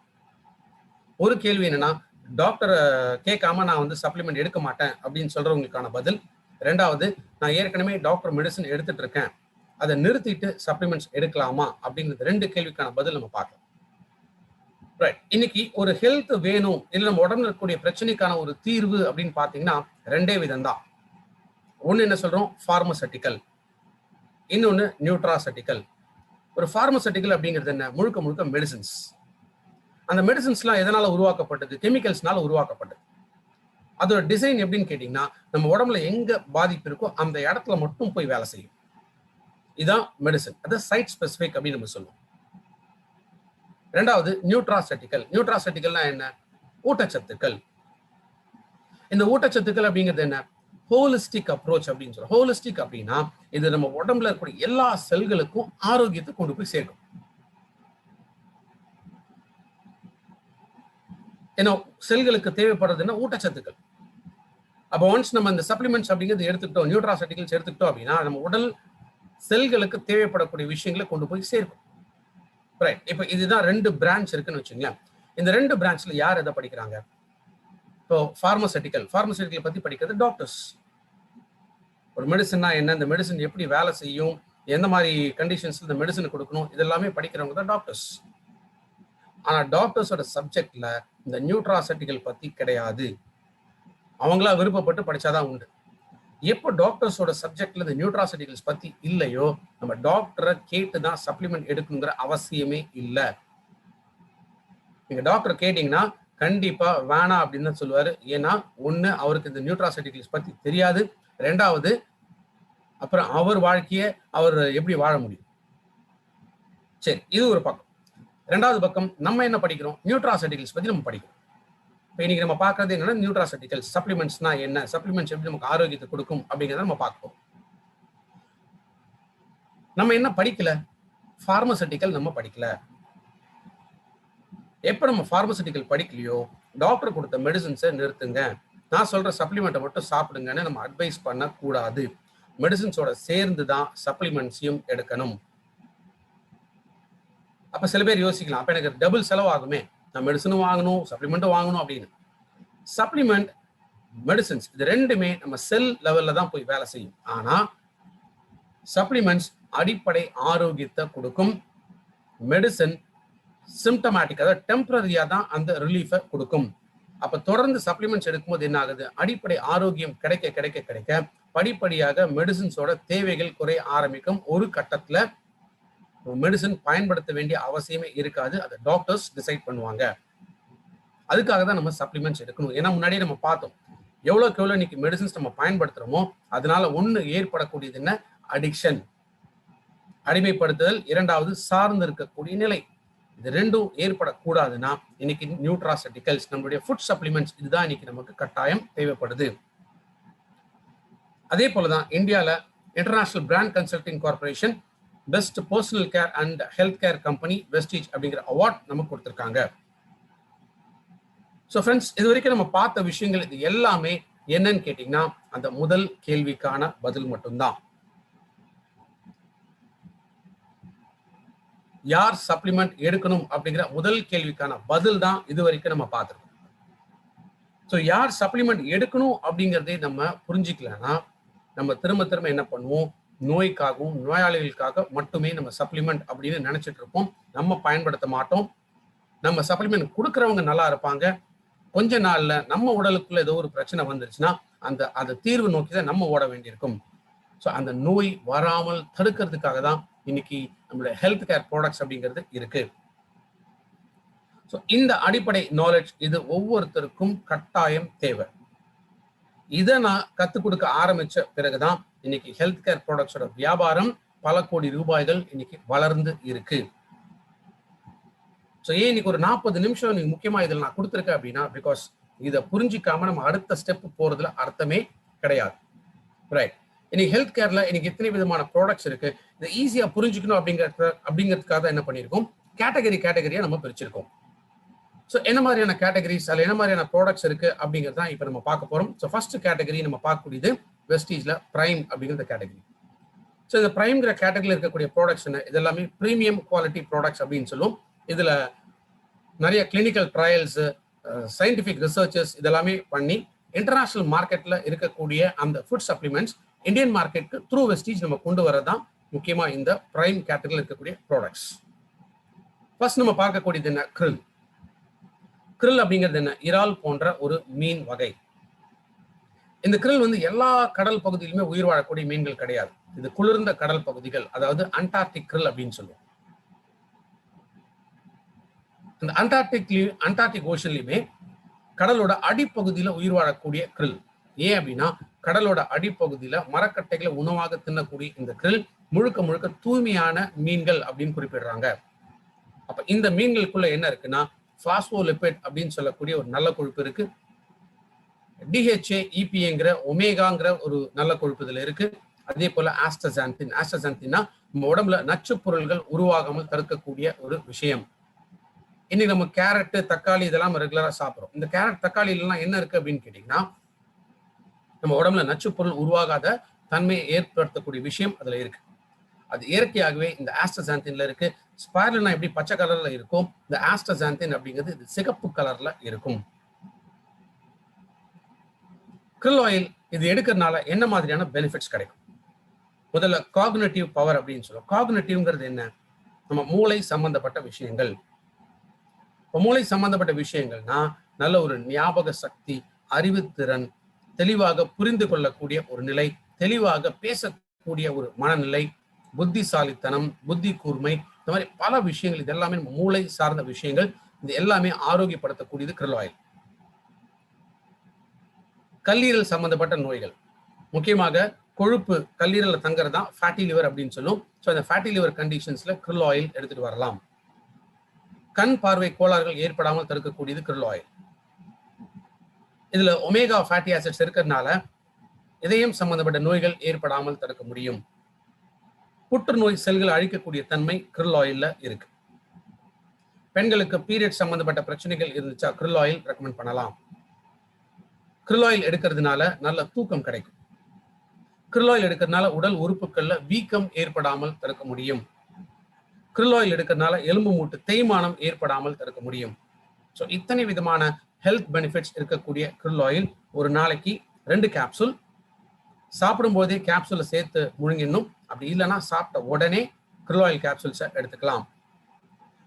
ஒரு கேள்வி என்னன்னா, டாக்டரை கேட்காம நான் சப்ளிமெண்ட் எடுக்க மாட்டேன் அப்படின்னு சொல்றவங்களுக்கான பதில். 2வது, நான் ஏற்கனவே டாக்டர் மெடிசன் எடுத்துட்டு இருக்கேன், அதை நிறுத்திட்டு சப்ளிமெண்ட்ஸ் எடுக்கலாமா அப்படிங்கிறது 2 கேள்விக்கான பதில் நம்ம பார்க்கலாம். ரைட். இன்னைக்கு ஒரு ஹெல்த் வேணும், இல்லை நம்ம உடம்புல இருக்கக்கூடிய பிரச்சனைக்கான ஒரு தீர்வு அப்படின்னு பார்த்தீங்கன்னா 2 விதம் தான். ஒன்று என்ன சொல்றோம்? ஃபார்மசட்டிக்கல். இன்னொன்று நியூட்ராசட்டிக்கல். ஒரு ஃபார்மசட்டிக்கல் அப்படிங்கிறது என்ன? முழுக்க முழுக்க மெடிசின்ஸ். அந்த மெடிசின்ஸ்லாம் எதனால உருவாக்கப்பட்டது? கெமிக்கல்ஸ்னால உருவாக்கப்பட்டது. அதோட டிசைன் எப்படின்னு கேட்டீங்கன்னா, நம்ம உடம்புல எங்க பாதிப்பு இருக்கோ அந்த இடத்துல மட்டும் போய் வேலை செய்யும். இதான் மெடிசன். அது சைட் ஸ்பெசிபிக் அப்படின்னு நம்ம சொல்லுவோம். ரெண்டாவது நியூட்ராசெட்டிக்கல். நியூட்ராசெட்டிக்கல்னா என்ன? ஊட்டச்சத்துக்கள். இந்த ஊட்டச்சத்துக்கள் அப்படிங்கிறது என்ன? ஹோலிஸ்டிக் அப்ரோச் அப்படின்னு சொல்றோம். ஹோலிஸ்டிக் அப்படின்னா இது நம்ம உடம்புல இருக்கக்கூடிய எல்லா செல்களுக்கும் ஆரோக்கியத்தை கொண்டு போய் சேர்க்கும். ஏன்னா செல்களுக்கு தேவைப்படுறதுன்னா ஊட்டச்சத்துக்கள். அப்போ ஒன்ஸ் நம்ம இந்த சப்ளிமெண்ட்ஸ் அப்படிங்கிறது எடுத்துக்கிட்டோம், நியூட்ராசெட்டிக்கல்ஸ் எடுத்துக்கிட்டோம் அப்படின்னா நம்ம உடல் செல்களுக்கு தேவைப்படக்கூடிய விஷயங்களை கொண்டு போய் சேர்க்கும். ரைட். இப்போ இதுதான் 2 பிரான்ச் இருக்குன்னு வச்சுங்களேன். இந்த 2 பிரான்ச்ல யார் எதை படிக்கிறாங்க? இப்போ ஃபார்மசூட்டிக்கல் பத்தி படிக்கிறது டாக்டர்ஸ். ஒரு மெடிசன்னா என்ன, இந்த மெடிசன் எப்படி வேலை செய்யும், எந்த மாதிரி கண்டிஷன்ஸ்ல இந்த மெடிசன் கொடுக்கணும், இதெல்லாமே படிக்கிறவங்க தான் டாக்டர்ஸ். ஆனா டாக்டர்ஸோட சப்ஜெக்ட்ல இந்த நியூட்ராசெட்டிக்கல் பத்தி கிடையாது. அவங்களா விருப்பப்பட்டு படிச்சாதான் உண்டு. எப்போ டாக்டர்ஸோட சப்ஜெக்ட்ல இந்த நியூட்ராசெட்டிக்கல்ஸ் பத்தி இல்லையோ நம்ம டாக்டரை கேட்டு தான் சப்ளிமெண்ட் எடுக்கணுங்கிற அவசியமே இல்லை. நீங்க டாக்டர் கேட்டீங்கன்னா கண்டிப்பா வேணாம் அப்படின்னு தான் சொல்லுவாரு. ஏன்னா ஒண்ணு அவருக்கு இந்த நியூட்ராசெட்டிக்கல்ஸ் பத்தி தெரியாது, ரெண்டாவது அப்புறம் அவர் வாழ்க்கையை அவர் எப்படி வாழ முடியும். சரி, இது ஒரு பக்கம். ரெண்டாவது பக்கம் நம்ம என்ன படிக்கிறோம்? நியூட்ராசெட்டிக்கல்ஸ் பத்தி நம்ம படிக்கிறோம். இப்போ இன்னைக்கு நம்ம பார்க்கறது என்னன்னா நியூட்ராசெட்டிக்கல்ஸ் சப்ளிமெண்ட்ஸ்னா என்ன, சப்ளிமெண்ட்ஸ் எப்படி நமக்கு ஆரோக்கியத்தை கொடுக்கும் அப்படிங்கிறத நம்ம பார்ப்போம். நம்ம என்ன படிக்கல? ஃபார்மசூட்டிக்கல் நம்ம படிக்கல. எப்ப நம்ம ஃபார்மசூட்டிக்கல் படிக்கலையோ டாக்டர் கொடுத்த மெடிசின்ஸை நிறுத்துங்க, நான் சொல்ற சப்ளிமெண்ட்டை மட்டும் சாப்பிடுங்கன்னு நம்ம அட்வைஸ் பண்ண கூடாது. மெடிசின்ஸோட சேர்ந்து தான் சப்ளிமெண்ட்ஸையும் எடுக்கணும். அப்ப சில பேர் யோசிக்கலாம், அப்ப எனக்கு டபுள் செலவாகுமே, நான் மெடிசனும் வாங்கணும் சப்ளிமெண்ட்டும் வாங்கணும் அப்படின்னு. சப்ளிமெண்ட், மெடிசின்ஸ் இது ரெண்டுமே நம்ம செல் லெவல்ல தான் போய் வேலை செய்யும். ஆனா சப்ளிமெண்ட்ஸ் அடிப்படை ஆரோக்கியத்தை கொடுக்கும். மெடிசன் சிம்டமேட்டிக், அதாவது டெம்பரரியா தான் அந்த ரிலீஃபை கொடுக்கும். அப்ப தொடர்ந்து சப்ளிமெண்ட்ஸ் எடுக்கும்போது என்ன ஆகுது? அடிப்படை ஆரோக்கியம் கிடைக்க கிடைக்க கிடைக்க படிப்படியாக மெடிசின்ஸோட தேவைகள் குறைய ஆரம்பிக்கும். ஒரு கட்டத்துல மெடிசன் பயன்படுத்த வேண்டிய அவசியமே இருக்காது. அதை டாக்டர்ஸ் டிசைட் பண்ணுவாங்க. அதுக்காக தான் நம்ம சப்ளிமெண்ட்ஸ் எடுக்கணும். ஏன்னா முன்னாடியே நம்ம பார்த்தோம், எவ்வளவுக்கு எவ்வளவு இன்னைக்கு மெடிசின்ஸ் நம்ம பயன்படுத்துறோமோ அதனால ஒண்ணு ஏற்படக்கூடியது என்ன? அடிக்ஷன், அடிமைப்படுத்துதல். இரண்டாவது சார்ந்து இருக்கக்கூடிய நிலை. இது ரெண்டும் ஏற்படக்கூடாதுன்னா இன்னைக்கு நியூட்ராசெட்டிக்கல்ஸ், நம்மளுடைய ஃபுட் சப்ளிமெண்ட்ஸ் இதுதான் இன்னைக்கு நமக்கு கட்டாயம் தேவைப்படுது. அதே போலதான் இந்தியால international brand consulting corporation best personal care and health care company Vestige அப்படிங்கிற அவார்ட் நமக்கு கொடுத்திருக்காங்க. ஸோ ஃப்ரெண்ட்ஸ், இது வரைக்கும் நம்ம பார்த்த விஷயங்கள் இது எல்லாமே என்னன்னு கேட்டீங்கன்னா அந்த முதல் கேள்விக்கான பதில் மட்டும்தான். யார் சப்ளிமெண்ட் எடுக்கணும் அப்படிங்கிற முதல் கேள்விக்கான பதில் தான் இது வரைக்கும் நம்ம பார்த்துருக்கோம். ஸோ யார் சப்ளிமெண்ட் எடுக்கணும் அப்படிங்கிறதே நம்ம புரிஞ்சுக்கலன்னா நம்ம திரும்ப திரும்ப என்ன பண்ணுவோம்? நோய்க்காகவும் நோயாளிகளுக்காக மட்டுமே நம்ம சப்ளிமெண்ட் அப்படின்னு நினைச்சிட்டு இருப்போம். நம்ம பயன்படுத்த மாட்டோம். நம்ம சப்ளிமெண்ட் கொடுக்கறவங்க நல்லா இருப்பாங்க, கொஞ்ச நாள்ல நம்ம உடலுக்குள்ள ஏதோ ஒரு பிரச்சனை வந்துருச்சுன்னா அந்த தீர்வு நோக்கி தான் நம்ம ஓட வேண்டியிருக்கும். ஸோ அந்த நோய் வராமல் தடுக்கிறதுக்காக தான் இன்னைக்கு நம்மளுடைய ஹெல்த் கேர் ப்ராடக்ட்ஸ் அப்படிங்கிறது இருக்கு. ஸோ இந்த அடிப்படை நாலேஜ் இது ஒவ்வொருத்தருக்கும் கட்டாயம் தேவை. இதை நான் கத்துக் கொடுக்க ஆரம்பிச்ச பிறகுதான் இன்னைக்கு ஹெல்த் கேர் ப்ராடக்ட்ஸோட வியாபாரம் பல கோடி ரூபாய்கள் இன்னைக்கு வளர்ந்து இருக்கு. ஸோ ஏன் இன்னைக்கு ஒரு 40 நிமிஷம் நீங்க முக்கியமா இதில் நான் கொடுத்துருக்கேன் அப்படின்னா பிகாஸ் இதை புரிஞ்சிக்காம நம்ம அடுத்த ஸ்டெப் போறதுல அர்த்தமே கிடையாது. ரைட். இன்னைக்கு ஹெல்த் கேர்ல இன்னைக்கு எத்தனை விதமான ப்ராடக்ட்ஸ் இருக்கு, இதை ஈஸியா புரிஞ்சுக்கணும் அப்படிங்கிறதுக்காக தான் என்ன பண்ணியிருக்கோம்? கேட்டகரியா நம்ம பிரிச்சிருக்கோம். ஸோ என்ன மாதிரியான கேட்டகரிஸ், அதில் என்ன மாதிரியான ப்ராடக்ட்ஸ் இருக்கு அப்படிங்கிறது தான் இப்போ நம்ம பார்க்க போறோம். ஸோ ஃபர்ஸ்ட் கேட்டகரி நம்ம பார்க்கக்கூடியது வெஸ்டீஜ்ல பிரைம் அப்படிங்கிற கேட்டகரி. ஸோ இந்த பிரைம்ங்கிற கேட்டகரியில் இருக்கக்கூடிய ப்ராடக்ட்ஸ் என்ன? இதெல்லாமே ப்ரீமியம் குவாலிட்டி ப்ராடக்ட்ஸ் அப்படின்னு சொல்லுவோம். இதுல நிறைய கிளினிக்கல் ட்ரையல்ஸ், சயின்டிபிக் ரிசர்ச்சஸ் இதெல்லாமே பண்ணி இன்டர்நேஷனல் மார்க்கெட்ல இருக்கக்கூடிய அந்த ஃபுட் சப்ளிமெண்ட்ஸ் இந்தியன் மார்க்கெட்டுக்கு த்ரூ வெஸ்டீஜ் நம்ம கொண்டு வரதான் முக்கியமா இந்த பிரைம் கேட்டகரியில் இருக்கக்கூடிய ப்ராடக்ட்ஸ். ஃபர்ஸ்ட் நம்ம பார்க்கக்கூடியது என்ன? krill. krill அப்படிங்கிறது என்ன? இறால் போன்ற ஒரு மீன் வகை. இந்த krill வந்து எல்லா கடல் பகுதியிலுமே உயிர் வாழக்கூடிய மீன்கள் கிடையாது. இது குளிர்ந்த கடல் பகுதிகள், அதாவது அண்டார்டிக் krill அப்படின்னு சொல்லுவோம். இந்த அண்டார்டிக் ஓஷன்லயுமே கடலோட அடிப்பகுதியில உயிர் வாழக்கூடிய krill. ஏன் அப்படின்னா கடலோட அடிப்பகுதியில மரக்கட்டைகளை உணவாக தின்னக்கூடிய இந்த krill முழுக்க முழுக்க தூய்மையான மீன்கள் அப்படின்னு குறிப்பிடுறாங்க. அப்ப இந்த மீன்களுக்குள்ள என்ன இருக்குன்னா பாஸ்போலிபிட் அப்படின்னு சொல்லக்கூடிய ஒரு நல்ல கொழுப்பு இருக்கு. டிஹெச்ஏ இபிங்கிற ஒமேகாங்கிற ஒரு நல்ல கொழுப்பு இதுல இருக்கு. அதே போல ஆஸ்டசாந்தின்னா நம்ம உடம்புல நச்சு பொருள்கள் உருவாகாமல் தடுக்கக்கூடிய ஒரு விஷயம். இன்னைக்கு நம்ம கேரட், தக்காளி இதெல்லாம் ரெகுலரா சாப்பிடுறோம். இந்த கேரட், தக்காளி எல்லாம் என்ன இருக்கு அப்படின்னு கேட்டீங்கன்னா நம்ம உடம்புல நச்சு பொருள் உருவாகாத தன்மையை ஏற்படுத்தக்கூடிய விஷயம் அதுல இருக்கு. அது இயற்கையாகவே இந்த ஆஸ்டசாந்தின்ல இருக்கு. ஸ்பைருலினா எப்படி பச்சை கலர்ல இருக்கும், இந்த ஆஸ்டசாந்தின் அப்படிங்கிறது இது சிகப்பு கலர்ல இருக்கும். krill ஆயில் இது எடுக்கிறதுனால என்ன மாதிரியான பெனிஃபிட்ஸ் கிடைக்கும்? முதல்ல காக்னிட்டிவ் பவர் அப்படின்னு சொல்லுவோம். காக்னிட்டிவ்ங்கிறது என்ன? நம்ம மூளை சம்பந்தப்பட்ட விஷயங்கள். மூளை சம்பந்தப்பட்ட விஷயங்கள்னா நல்ல ஒரு ஞாபக சக்தி, அறிவுத்திறன், தெளிவாக புரிந்து கொள்ளக்கூடிய ஒரு நிலை, தெளிவாக பேசக்கூடிய ஒரு மனநிலை, புத்திசாலித்தனம், புத்தி கூர்மை, இந்த மாதிரி பல விஷயங்கள். இது எல்லாமே மூளை சார்ந்த விஷயங்கள். இது எல்லாமே ஆரோக்கியப்படுத்தக்கூடியது krill ஆயில். கல்லீரல் சம்பந்தப்பட்ட நோய்கள், முக்கியமாக கொழுப்பு கல்லீரல தங்குறது தான் ஃபேட்டி லிவர் அப்படின்னு சொல்லும். ஸோ அந்த ஃபேட்டி லிவர் கண்டிஷன்ஸ்ல krill ஆயில் எடுத்துட்டு வரலாம். கண் பார்வை கோளாறுகள் ஏற்படாமல் தடுக்கக்கூடியது krill ஆயில். இதுல ஒமேகா ஃபேட்டி ஆசிட்ஸ் இருக்கிறதுனால இதயம் சம்பந்தப்பட்ட நோய்கள் ஏற்படாமல் தடுக்க முடியும். புற்றுநோய் செல்களை அழிக்கக்கூடிய தன்மை krill ஆயில்ல இருக்கு. பெண்களுக்கு பீரியட் சம்பந்தப்பட்ட பிரச்சனைகள் இருந்துச்சா krill ஆயில் ரெக்கமெண்ட் பண்ணலாம். krill ஆயில் எடுக்கிறதுனால நல்ல தூக்கம் கிடைக்கும். krill ஆயில் எடுக்கிறதுனால உடல் உறுப்புகள்ல வீக்கம் ஏற்படாமல் தடுக்க முடியும். krill ஆயில் எடுக்கிறதுனால எலும்பு மூட்டு தேய்மானம் ஏற்படாமல் தடுக்க முடியும். ஸோ இத்தனை விதமான ஹெல்த் பெனிஃபிட்ஸ் இருக்கக்கூடிய krill ஆயில் ஒரு நாளைக்கு 2 கேப்சூல் சாப்பிடும் போதே கேப்சூலை சேர்த்து முழுங்கிடணும். அப்படி இல்லைன்னா சாப்பிட்ட உடனே krill ஆயில் கேப்சூல்ஸை எடுத்துக்கலாம்.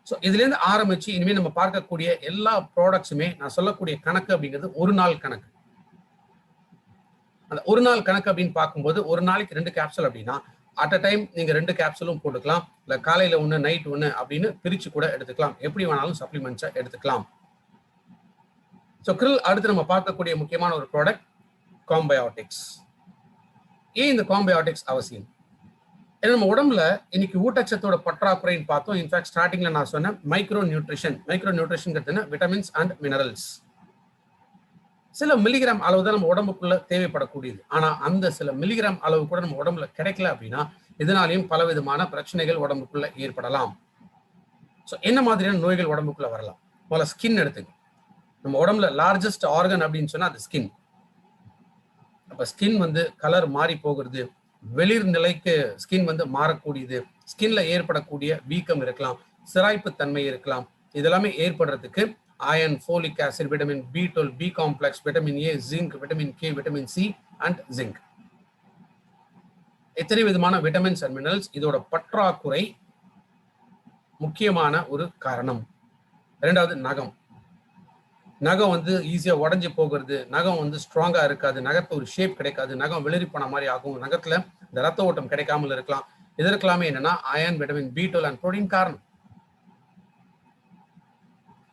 ஸோ இதுல இருந்து ஆரம்பிச்சு இனிமேல் நம்ம பார்க்கக்கூடிய எல்லா ப்ராடக்ட்ஸுமே நான் சொல்லக்கூடிய கணக்கு அப்படிங்கிறது ஒரு நாள் கணக்கு. அந்த ஒரு நாள் கணக்கு அப்படின்னு பார்க்கும்போது ஒரு நாளைக்கு 2 கேப்சூல் அப்படின்னா அட் அ டைம் நீங்க 2 கேப்சூலும் போட்டுக்கலாம். இல்லை காலையில 1 நைட் 1 அப்படின்னு பிரிச்சு கூட எடுத்துக்கலாம். எப்படி வேணாலும் சப்ளிமெண்ட்ஸை எடுத்துக்கலாம். ஸோ krill அடுத்து நம்ம பார்க்கக்கூடிய முக்கியமான ஒரு ப்ராடக்ட் காம்பயோட்டிக்ஸ். ஏன் இந்த காம்பயோட்டிக்ஸ் அவசியம்? ஏன்னா நம்ம உடம்புல இன்னைக்கு ஊட்டச்சத்தோட பற்றாக்குறைன்னு பார்த்தோம். இன்ஃபேக்ட் ஸ்டார்டிங்ல நான் சொன்னேன் micro nutrition vitamins and minerals. சில மில்லிகிராம் அளவு தான் நம்ம உடம்புக்குள்ள தேவைப்படக்கூடியது. ஆனா அந்த சில மில்லிகிராம் அளவு கூட நம்ம உடம்புல கிடைக்கல அப்படின்னா இதனாலையும் பலவிதமான பிரச்சனைகள் உடம்புக்குள்ள ஏற்படலாம். ஸோ என்ன மாதிரியான நோய்கள் உடம்புக்குள்ள வரலாம்? முதல்ல ஸ்கின் எடுத்துங்க. நம்ம உடம்புல லார்ஜஸ்ட் ஆர்கன் அப்படின்னு சொன்னா அது ஸ்கின். அப்ப ஸ்கின் கலர் மாறி போகிறது, வெளிர் நிலைக்கு ஸ்கின் மாறக்கூடியது, ஸ்கின்ல ஏற்படக்கூடிய வீக்கம் இருக்கலாம், சிராய்ப்பு தன்மை இருக்கலாம். இதெல்லாமே ஏற்படுறதுக்கு iron, folic acid, vitamin B12, B complex, vitamin A, zinc, vitamin K, vitamin C and zinc, இத்தனை விதமான விட்டமின்ஸ் அண்ட் மினரல்ஸ் இதோட பற்றாக்குறை முக்கியமான ஒரு காரணம். இரண்டாவது நகம். நகம் ஈஸியா உடஞ்சி போகிறது, நகம் ஸ்ட்ராங்கா இருக்காது, நகத்தை ஒரு ஷேப் கிடைக்காது, நகம் வெளிரி போன மாதிரி ஆகும், நகத்துல இந்த ரத்த ஓட்டம் கிடைக்காமல் இருக்கலாம். இதற்கெல்லாமே என்னன்னா iron, vitamin B12 and protein காரணம்.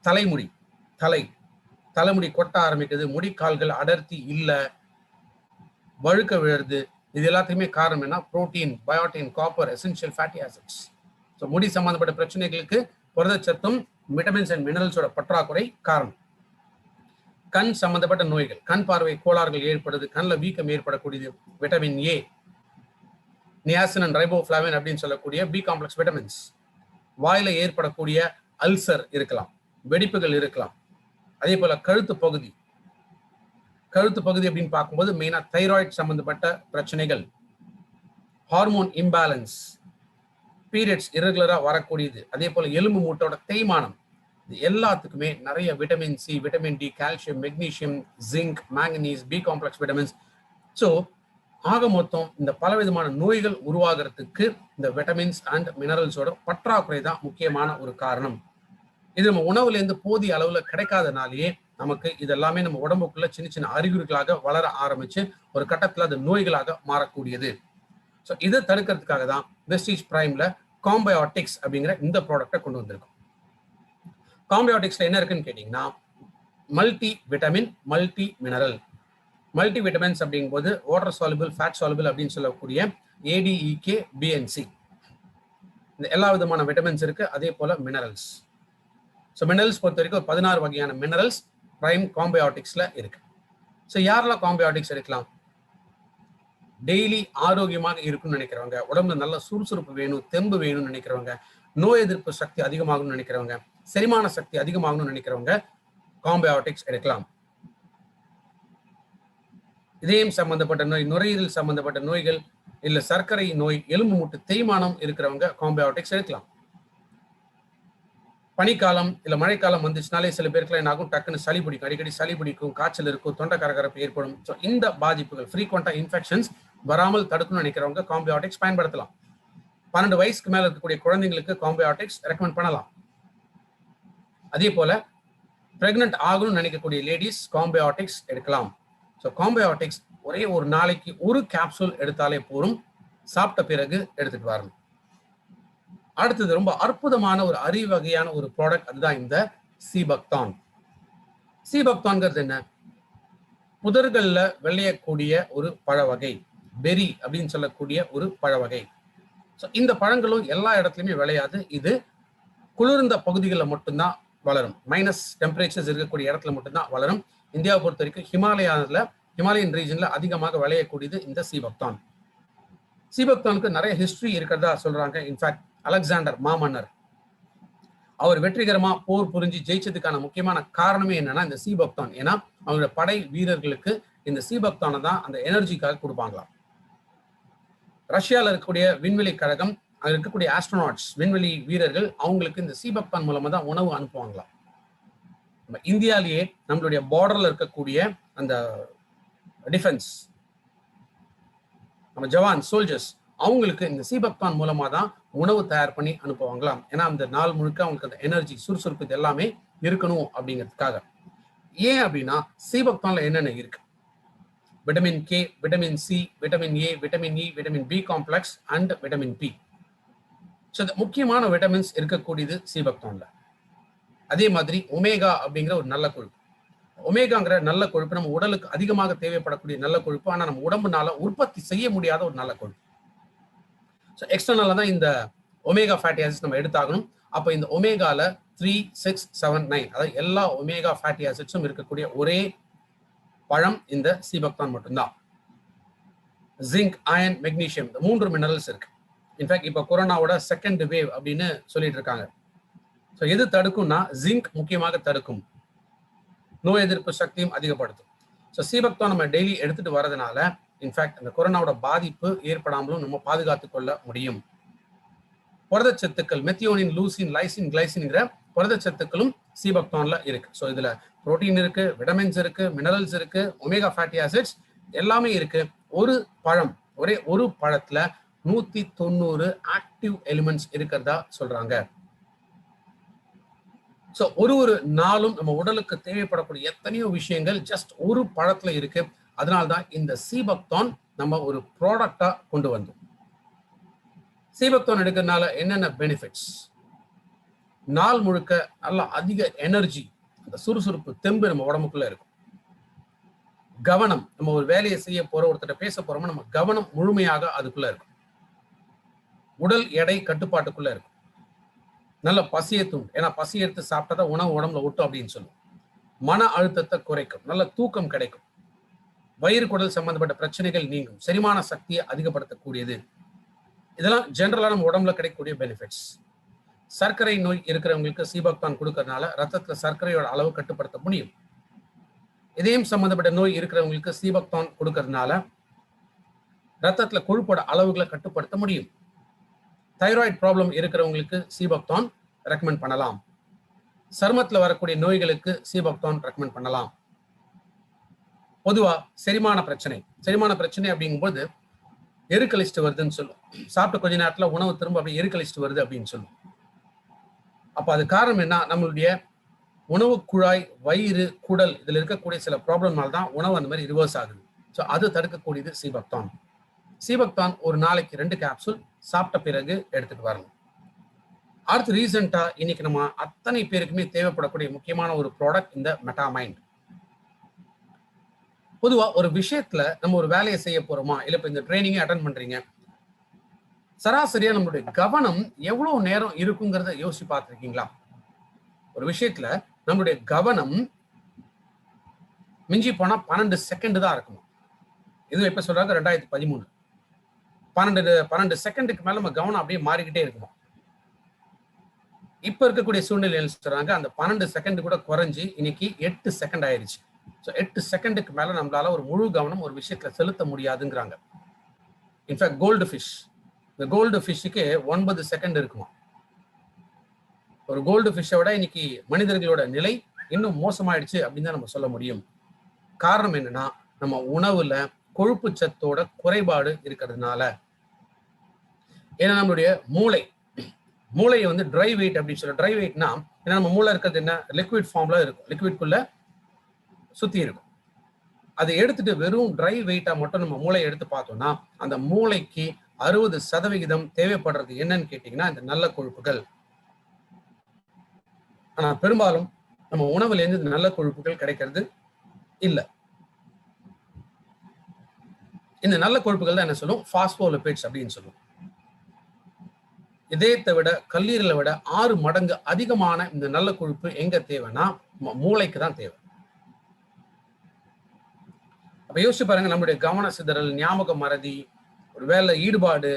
தலைமுடி, தலைமுடி கொட்ட ஆரம்பிக்குது, முடி கால்கள் அடர்த்தி இல்ல, வழுக்க விழுறது, இது எல்லாத்தையுமே காரணம் என்ன? Protein, biotin, copper, essential fatty acids. So முடி சம்பந்தப்பட்ட பிரச்சனைகளுக்கு புரதச்சத்தும் விட்டமின்ஸ் அண்ட் மினரல்ஸோட பற்றாக்குறை காரணம். கண் சம்பந்தப்பட்ட நோய்கள், கண் பார்வை கோளாறுகள் ஏற்படுது, கண்ணில் வீக்கம் ஏற்படக்கூடியது, விட்டமின் ஏ, நியாசின், ரைபோஃப்ளாவின் அப்படின்னு சொல்லக்கூடிய பி காம்ப்ளெக்ஸ் விட்டமின்ஸ். வாயில ஏற்படக்கூடிய அல்சர் இருக்கலாம், வெடிப்புகள் இருக்கலாம். அதே போல கழுத்து பகுதி அப்படின்னு பார்க்கும்போது மெயினா தைராய்டு சம்பந்தப்பட்ட பிரச்சனைகள், ஹார்மோன் இம்பேலன்ஸ், பீரியட்ஸ் இரெகுலரா வரக்கூடியது, அதே போல எலும்பு மூட்டோட தேய்மானம், இது எல்லாத்துக்குமே நிறைய vitamin C, vitamin D, calcium, magnesium, zinc, manganese, B complex vitamins. So ஆக மொத்தம் இந்த பலவிதமான நோய்கள் உருவாகிறதுக்கு இந்த விட்டமின்ஸ் அண்ட் மினரல்ஸோட பற்றாக்குறை தான் முக்கியமான ஒரு காரணம். இது நம்ம உணவுல இருந்து போதிய அளவுல கிடைக்காதனாலேயே நமக்கு இதெல்லாமே நம்ம உடம்புக்குள்ள சின்ன சின்ன அறிகுறிகளாக வளர ஆரம்பிச்சு ஒரு கட்டத்துல அது நோய்களாக மாறக்கூடியது. ஸோ இதை தடுக்கிறதுக்காக தான் வெஸ்டீஜ் பிரைம்ல காம்பயோட்டிக்ஸ் அப்படிங்கிற இந்த ப்ராடக்டை கொண்டு வந்திருக்கும். காம்பயோட்டிக்ஸ்ல என்ன இருக்குன்னு கேட்டீங்கன்னா multi vitamin, multi mineral. Multi vitamins அப்படிங்கும்போது வாட்டர் சாலுபிள், ஃபேட் சாலுபிள் அப்படின்னு சொல்லக்கூடிய ADEK, BNC. இந்த எல்லா விதமான விட்டமின்ஸ் இருக்கு, அதே போல மினரல்ஸ். ஸோ மினரல்ஸ் பொறுத்த வரைக்கும் 16 வகையான மினரல்ஸ் பிரைம் காம்பியாட்டிக்ஸ்ல இருக்கு. ஸோ யாரெல்லாம் காம்பியாட்டிக்ஸ் எடுக்கலாம்? டெய்லி ஆரோக்கியமாக இருக்கும்னு நினைக்கிறவங்க, உடம்புல நல்ல சுறுசுறுப்பு வேணும், தெம்பு வேணும்னு நினைக்கிறவங்க, நோய் எதிர்ப்பு சக்தி அதிகமாகணும்னு நினைக்கிறவங்க, செரிமான சக்தி அதிகமாகணும்னு நினைக்கிறவங்க காம்பியாட்டிக்ஸ் எடுக்கலாம். இதயம் சம்பந்தப்பட்ட நோய், நுரையீரல் சம்பந்தப்பட்ட நோய்கள், இல்ல சர்க்கரை நோய், எலும்பு மூட்டு தேய்மானம் இருக்கிறவங்க காம்பியாட்டிக்ஸ் எடுக்கலாம். பனிக்காலம் இல்ல மழைக்காலம் வந்துச்சுனாலே சில பேருக்குலாம் என்ன ஆகும், டக்குன்னு சளி பிடிக்கும், அடிக்கடி சளி பிடிக்கும், காய்ச்சல் இருக்கும், தொண்டை கரகரப்பு ஏற்படும். ஸோ இந்த பாதிப்புகள் ஃப்ரீக்வெண்டா இன்ஃபெக்ஷன்ஸ் வராமல் தடுக்கணும்னு நினைக்கிறவங்க காம்பியாட்டிக்ஸ் பயன்படுத்தலாம். 12 வயசுக்கு மேல இருக்கக்கூடிய குழந்தைங்களுக்கு காம்பியாட்டிக்ஸ் ரெக்கமெண்ட் பண்ணலாம். அதே போல பிரெக்னன்ட் ஆகணும்னு நினைக்கக்கூடிய லேடிஸ் காம்பியாட்டிக்ஸ் எடுக்கலாம். ஸோ காம்பியாட்டிக்ஸ் ஒரே ஒரு நாளைக்கு ஒரு கேப்சூல் எடுத்தாலே போதும், சாப்பிட்ட பிறகு எடுத்துட்டு வரணும். அடுத்தது ரொம்ப அற்புதமான ஒரு அரிவகையான ஒரு ப்ராடக்ட், அதுதான் இந்த சீபக்தான். சீபக்தான்ங்கிறது என்ன? புதர்கள்ல விளையக்கூடிய ஒரு பழ வகை, பெரி அப்படின்னு சொல்லக்கூடிய ஒரு பழ வகை. இந்த பழங்களும் எல்லா இடத்துலயுமே விளையாது. இது குளிர்ந்த பகுதிகளில் மட்டும்தான் வளரும். மைனஸ் டெம்பரேச்சர்ஸ் இருக்கக்கூடிய இடத்துல மட்டும்தான் வளரும். இந்தியாவை பொறுத்த வரைக்கும் ஹிமாலயன் ரீஜன்ல அதிகமாக விளையக்கூடியது இந்த சீபக்தான். சீபக்தானுக்கு நிறைய ஹிஸ்டரி இருக்கிறதா சொல்றாங்க. இன்ஃபேக்ட் அலெக்சாண்டர் மாமன்னர் அவர் வெற்றிகரமா போர் புரிஞ்சு ஜெயிச்சதுக்கான முக்கியமான காரணமே என்னன்னா இந்த சீபக்தான். ஏன்னா அவங்களோட படை வீரர்களுக்கு இந்த சீபக்தானை தான் அந்த எனர்ஜிக்காக கொடுப்பாங்களாம். ரஷ்யாவில் இருக்கக்கூடிய விண்வெளி கழகம், அங்க இருக்கக்கூடிய ஆஸ்ட்ரோநாட்ஸ், விண்வெளி வீரர்கள், அவங்களுக்கு இந்த சீபக்தான் மூலமா தான் உணவு அனுப்புவாங்களாம். நம்ம இந்தியாலேயே நம்மளுடைய பார்டர்ல இருக்கக்கூடிய அந்த டிஃபென்ஸ், நம்ம ஜவான் சோல்ஜர்ஸ், அவங்களுக்கு இந்த சீபக்தான் மூலமா தான் உணவு தயார் பண்ணி அனுப்புவாங்களாம். ஏன்னா அந்த நாள் முழுக்க அவங்களுக்கு அந்த எனர்ஜி, சுறுசுறுப்பு இது எல்லாமே இருக்கணும் அப்படிங்கிறதுக்காக. ஏன் அப்படின்னா சீபக்தான்ல என்னென்ன இருக்கு? Vitamin K, vitamin C, vitamin A, vitamin E, vitamin B complex and vitamin B. So இந்த முக்கியமான விட்டமின்ஸ் இருக்கக்கூடியது சீபக்தான்ல. அதே மாதிரி ஒமேகா அப்படிங்கிற ஒரு நல்ல கொழுப்பு. ஒமேகாங்கிற நல்ல கொழுப்பு நம்ம உடலுக்கு அதிகமாக தேவைப்படக்கூடிய நல்ல கொழுப்பு, ஆனால் நம்ம உடம்புனால உற்பத்தி செய்ய முடியாத ஒரு நல்ல கொழுப்பு. ஸோ எக்ஸ்டர்னலாக தான் இந்த ஒமேகா ஃபேட்டி ஆசிட்ஸ் நம்ம எடுத்தாகணும். அப்போ இந்த ஒமேகால 3, 6, 7, 9 அதாவது எல்லா ஒமேகா ஃபேட்டி ஆசிட்ஸும் இருக்கக்கூடிய ஒரே பழம் இந்த சீபக்தான் மட்டும்தான். ஜிங்க், அயன், மெக்னீசியம், இந்த 3 மினரல்ஸ் இருக்கு. இன்ஃபேக்ட் இப்போ கொரோனாவோட செகண்ட் வேவ் அப்படின்னு சொல்லிட்டு இருக்காங்க. ஸோ எது தடுக்கும்னா ஜிங்க் முக்கியமாக தடுக்கும், நோய் எதிர்ப்பு சக்தியும் அதிகப்படுத்தும். ஸோ சீபக்தான் நம்ம டெய்லி எடுத்துட்டு வரதுனால இன்ஃபேக்ட் அந்த கொரோனாவோட பாதிப்பு ஏற்படாமலும் நம்ம பாதுகாத்துக் கொள்ள முடியும். புரதச்சத்துக்கள் மெத்தியோனின், லூசின், லைசின், கிளைசின்ங்கிற புரதச்சத்துக்களும் சீபக்தான்ல இருக்கு. ஸோ இதுல புரோட்டீன் இருக்கு, விட்டமின்ஸ் இருக்கு, மினரல்ஸ் இருக்கு, ஒமேகா ஃபேட்டி ஆசிட்ஸ் எல்லாமே இருக்கு. ஒரு பழம், ஒரே ஒரு பழத்துல 190 ஆக்டிவ் எலிமெண்ட்ஸ் இருக்கிறதா சொல்றாங்க. ஸோ ஒரு நாளும் நம்ம உடலுக்கு தேவைப்படக்கூடிய எத்தனையோ விஷயங்கள் ஜஸ்ட் ஒரு பழத்துல இருக்கு. அதனால்தான் இந்த சீபக்தான் நம்ம ஒரு ப்ராடக்டா கொண்டு வந்தோம். சீபக்தான் எடுக்கிறதுனால என்னென்ன பெனிஃபிட்ஸ்? நாள் முழுக்க நல்ல அதிக எனர்ஜி, அந்த சுறுசுறுப்பு, தெம்பு நம்ம உடம்புக்குள்ள இருக்கும். கவனம், நம்ம ஒரு வேலையை செய்ய போறோம், ஒருத்தர் பேச போறோமோ நம்ம கவனம் முழுமையாக அதுக்குள்ள இருக்கும். உடல் எடை கட்டுப்பாட்டுக்குள்ள இருக்கும். நல்ல பசியை தூண்டும், ஏன்னா பசி எடுத்து சாப்பிட்டா உணவு உடம்புல ஒட்டும் அப்படின்னு சொல்லுவோம். மன அழுத்தத்தை குறைக்கும், நல்ல தூக்கம் கிடைக்கும், வயிறு குடல் சம்பந்தப்பட்ட பிரச்சனைகள் நீங்கும், செரிமான சக்தியை அதிகப்படுத்தக்கூடியது. இதெல்லாம் ஜெனரலா நம்ம உடம்புல கிடைக்கக்கூடிய பெனிஃபிட்ஸ். சர்க்கரை நோய் இருக்கிறவங்களுக்கு சீபக்தான் கொடுக்கறதுனால ரத்தத்துல சர்க்கரையோட அளவு கட்டுப்படுத்த முடியும். இதயம் சம்பந்தப்பட்ட நோய் இருக்கிறவங்களுக்கு சீபக்தான் கொடுக்கறதுனால ரத்தத்துல கொழுப்போட அளவுகளை கட்டுப்படுத்த முடியும். தைராய்டு ப்ராப்ளம் இருக்கிறவங்களுக்கு சீபக்தான் ரெக்கமெண்ட் பண்ணலாம். சருமத்துல வரக்கூடிய நோய்களுக்கு சீபக்தான் ரெக்கமெண்ட் பண்ணலாம். பொதுவா செரிமான பிரச்சனை அப்படிங்கும்போது எருக்கலிஸ்ட் வருதுன்னு சொல்லும். சாப்பிட்ட கொஞ்ச நேரத்துல உணவு திரும்ப அப்படியே எருக்கலிஸ்ட் வருது அப்படின்னு சொல்லும். அப்ப அது காரணம் என்ன? நம்மளுடைய உணவு குழாய், வயிறு, குடல் இதுல இருக்கக்கூடிய சில ப்ராப்ளம்னால தான் உணவு அந்த மாதிரி ரிவர்ஸ் ஆகுது. ஸோ அது தடுக்கக்கூடியது சீபக்தான். சீபக்தான் ஒரு நாளைக்கு 2 கேப்சூல் சாப்பிட்ட பிறகு எடுத்துட்டு வரணும். அடுத்து ரீசெண்டா இன்னைக்கு நம்ம அத்தனை பேருக்குமே தேவைப்படக்கூடிய முக்கியமான ஒரு ப்ராடக்ட் இந்த மெட்டாமைண்ட். பொதுவா ஒரு விஷயத்துல நம்ம ஒரு வேலையை செய்ய போறோமா, இல்ல இப்ப இந்த ட்ரைனிங்கை அட்டன் பண்றீங்க, சராசரியா நம்மளுடைய கவனம் எவ்வளவு நேரம் இருக்குங்கிறத யோசிச்சு பார்த்திருக்கீங்களா? ஒரு விஷயத்துல நம்மளுடைய கவனம் மிஞ்சி போனா 12 செகண்ட் தான் இருக்கும். இது எப்ப சொல்றாங்க? 2013. 12 செகண்டுக்கு மேல நம்ம கவனம் அப்படியே மாறிக்கிட்டே இருக்கும். இப்ப இருக்கக்கூடிய சூழ்நிலை சொல்றாங்க, அந்த 12 செகண்ட் கூட குறைஞ்சி இன்னைக்கு 8 செகண்ட் ஆயிருச்சு. 8 செகண்டுக்கு மேல நம்மளால ஒரு முழு கவனம் ஒரு விஷயத்துல செலுத்த முடியாதுங்கிறாங்க. இன்ஃபேக்ட் கோல்டு ஃபிஷ், இந்த கோல்டு ஃபிஷ்ஷுக்கு 9 செகண்ட் இருக்குமா. ஒரு கோல்டு ஃபிஷ்ஷை விட இன்னைக்கு மனிதர்களோட நிலை இன்னும் மோசமாயிடுச்சு அப்படின்னு தான் நம்ம சொல்ல முடியும். காரணம் என்னன்னா, நம்ம உணவுல கொழுப்பு சத்தோட குறைபாடு இருக்கிறதுனால. ஏன்னா நம்மளுடைய மூளையை வந்து ட்ரை வெயிட் அப்படின்னு சொல்ல. ட்ரை வெயிட்னா ஏன்னா நம்ம மூளை இருக்கிறது என்ன? லிக்விட் ஃபார்ம்ல இருக்கும், லிக்விட்குள்ள சுத்தி இருக்கும். அதை எடுத்துட்டு வெறும் ட்ரை வெயிட்டா மட்டும் நம்ம மூளையை எடுத்து பார்த்தோம்னா, அந்த மூளைக்கு 60% தேவைப்படுறது என்னன்னு கேட்டீங்கன்னா இந்த நல்ல கொழுப்புகள். ஆனா பெரும்பாலும் நம்ம உணவுல இருந்து நல்ல கொழுப்புகள் கிடைக்கிறது இல்ல. இந்த நல்ல கொழுப்புகள் தான் என்ன சொல்லும்? பாஸ்போலிபிட்ஸ் அப்படின்னு சொல்லுவோம். இதயத்தை விட, கல்லீரலை விட 6 மடங்கு அதிகமான இந்த நல்ல கொழுப்பு எங்க தேவைன்னா மூளைக்கு தான் தேவை. அப்ப யோசிச்சு பாருங்க, நம்மளுடைய கவன சிதறல், ஞாபக மறதி, ஒரு வேலை ஈடுபாடு,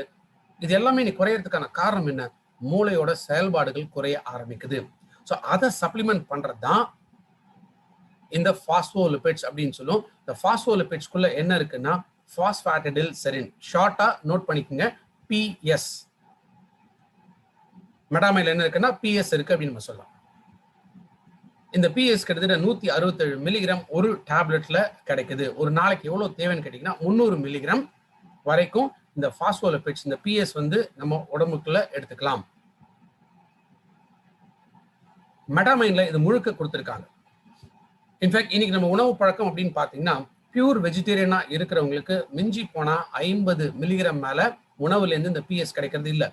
இது எல்லாமே நீ குறையறதுக்கான காரணம் என்ன? மூளையோட செயல்பாடுகள் குறைய ஆரம்பிக்குது. ஸோ அதை சப்ளிமெண்ட் பண்றதுதான் இந்த பாஸ்போலிபிட்ஸ் அப்படின்னு சொல்லும். இந்த பாஸ்போலிபிட்ஸ்குள்ள என்ன இருக்குன்னா பாஸ்பாட்டிடில் செரின், ஷார்ட்டா நோட் பண்ணிக்கோங்க, பிஎஸ். மெட்டாமைல் என்ன இருக்குன்னா பிஎஸ் இருக்கு அப்படின்னு நம்ம சொல்லலாம். இந்த பிஎஸ் கிட்டத்தட்ட 167 மில்லிகிராம் ஒரு டேப்லெட்ல கிடைக்குது. ஒரு நாளைக்கு எவ்வளவு தேவைன்னு கேட்டீங்கன்னா 300 மில்லிகிராம் வரைக்கும் இந்த பாஸ்போலிபிட்ஸ், இந்த பிஎஸ் வந்து நம்ம உடம்புக்குள்ள எடுத்துக்கலாம். மெட்டாமைன்ல இது முழுக்க கொடுத்துருக்காங்க. இன்ஃபேக்ட் இன்னைக்கு நம்ம உணவு பழக்கம் அப்படின்னு பாத்தீங்கன்னா பியூர் வெஜிடேரியனா இருக்கிறவங்களுக்கு மிஞ்சி போனா 50 மில்லிகிராம் மேல உணவுல இருந்து இந்த பிஎஸ் கிடைக்கிறது இல்லை.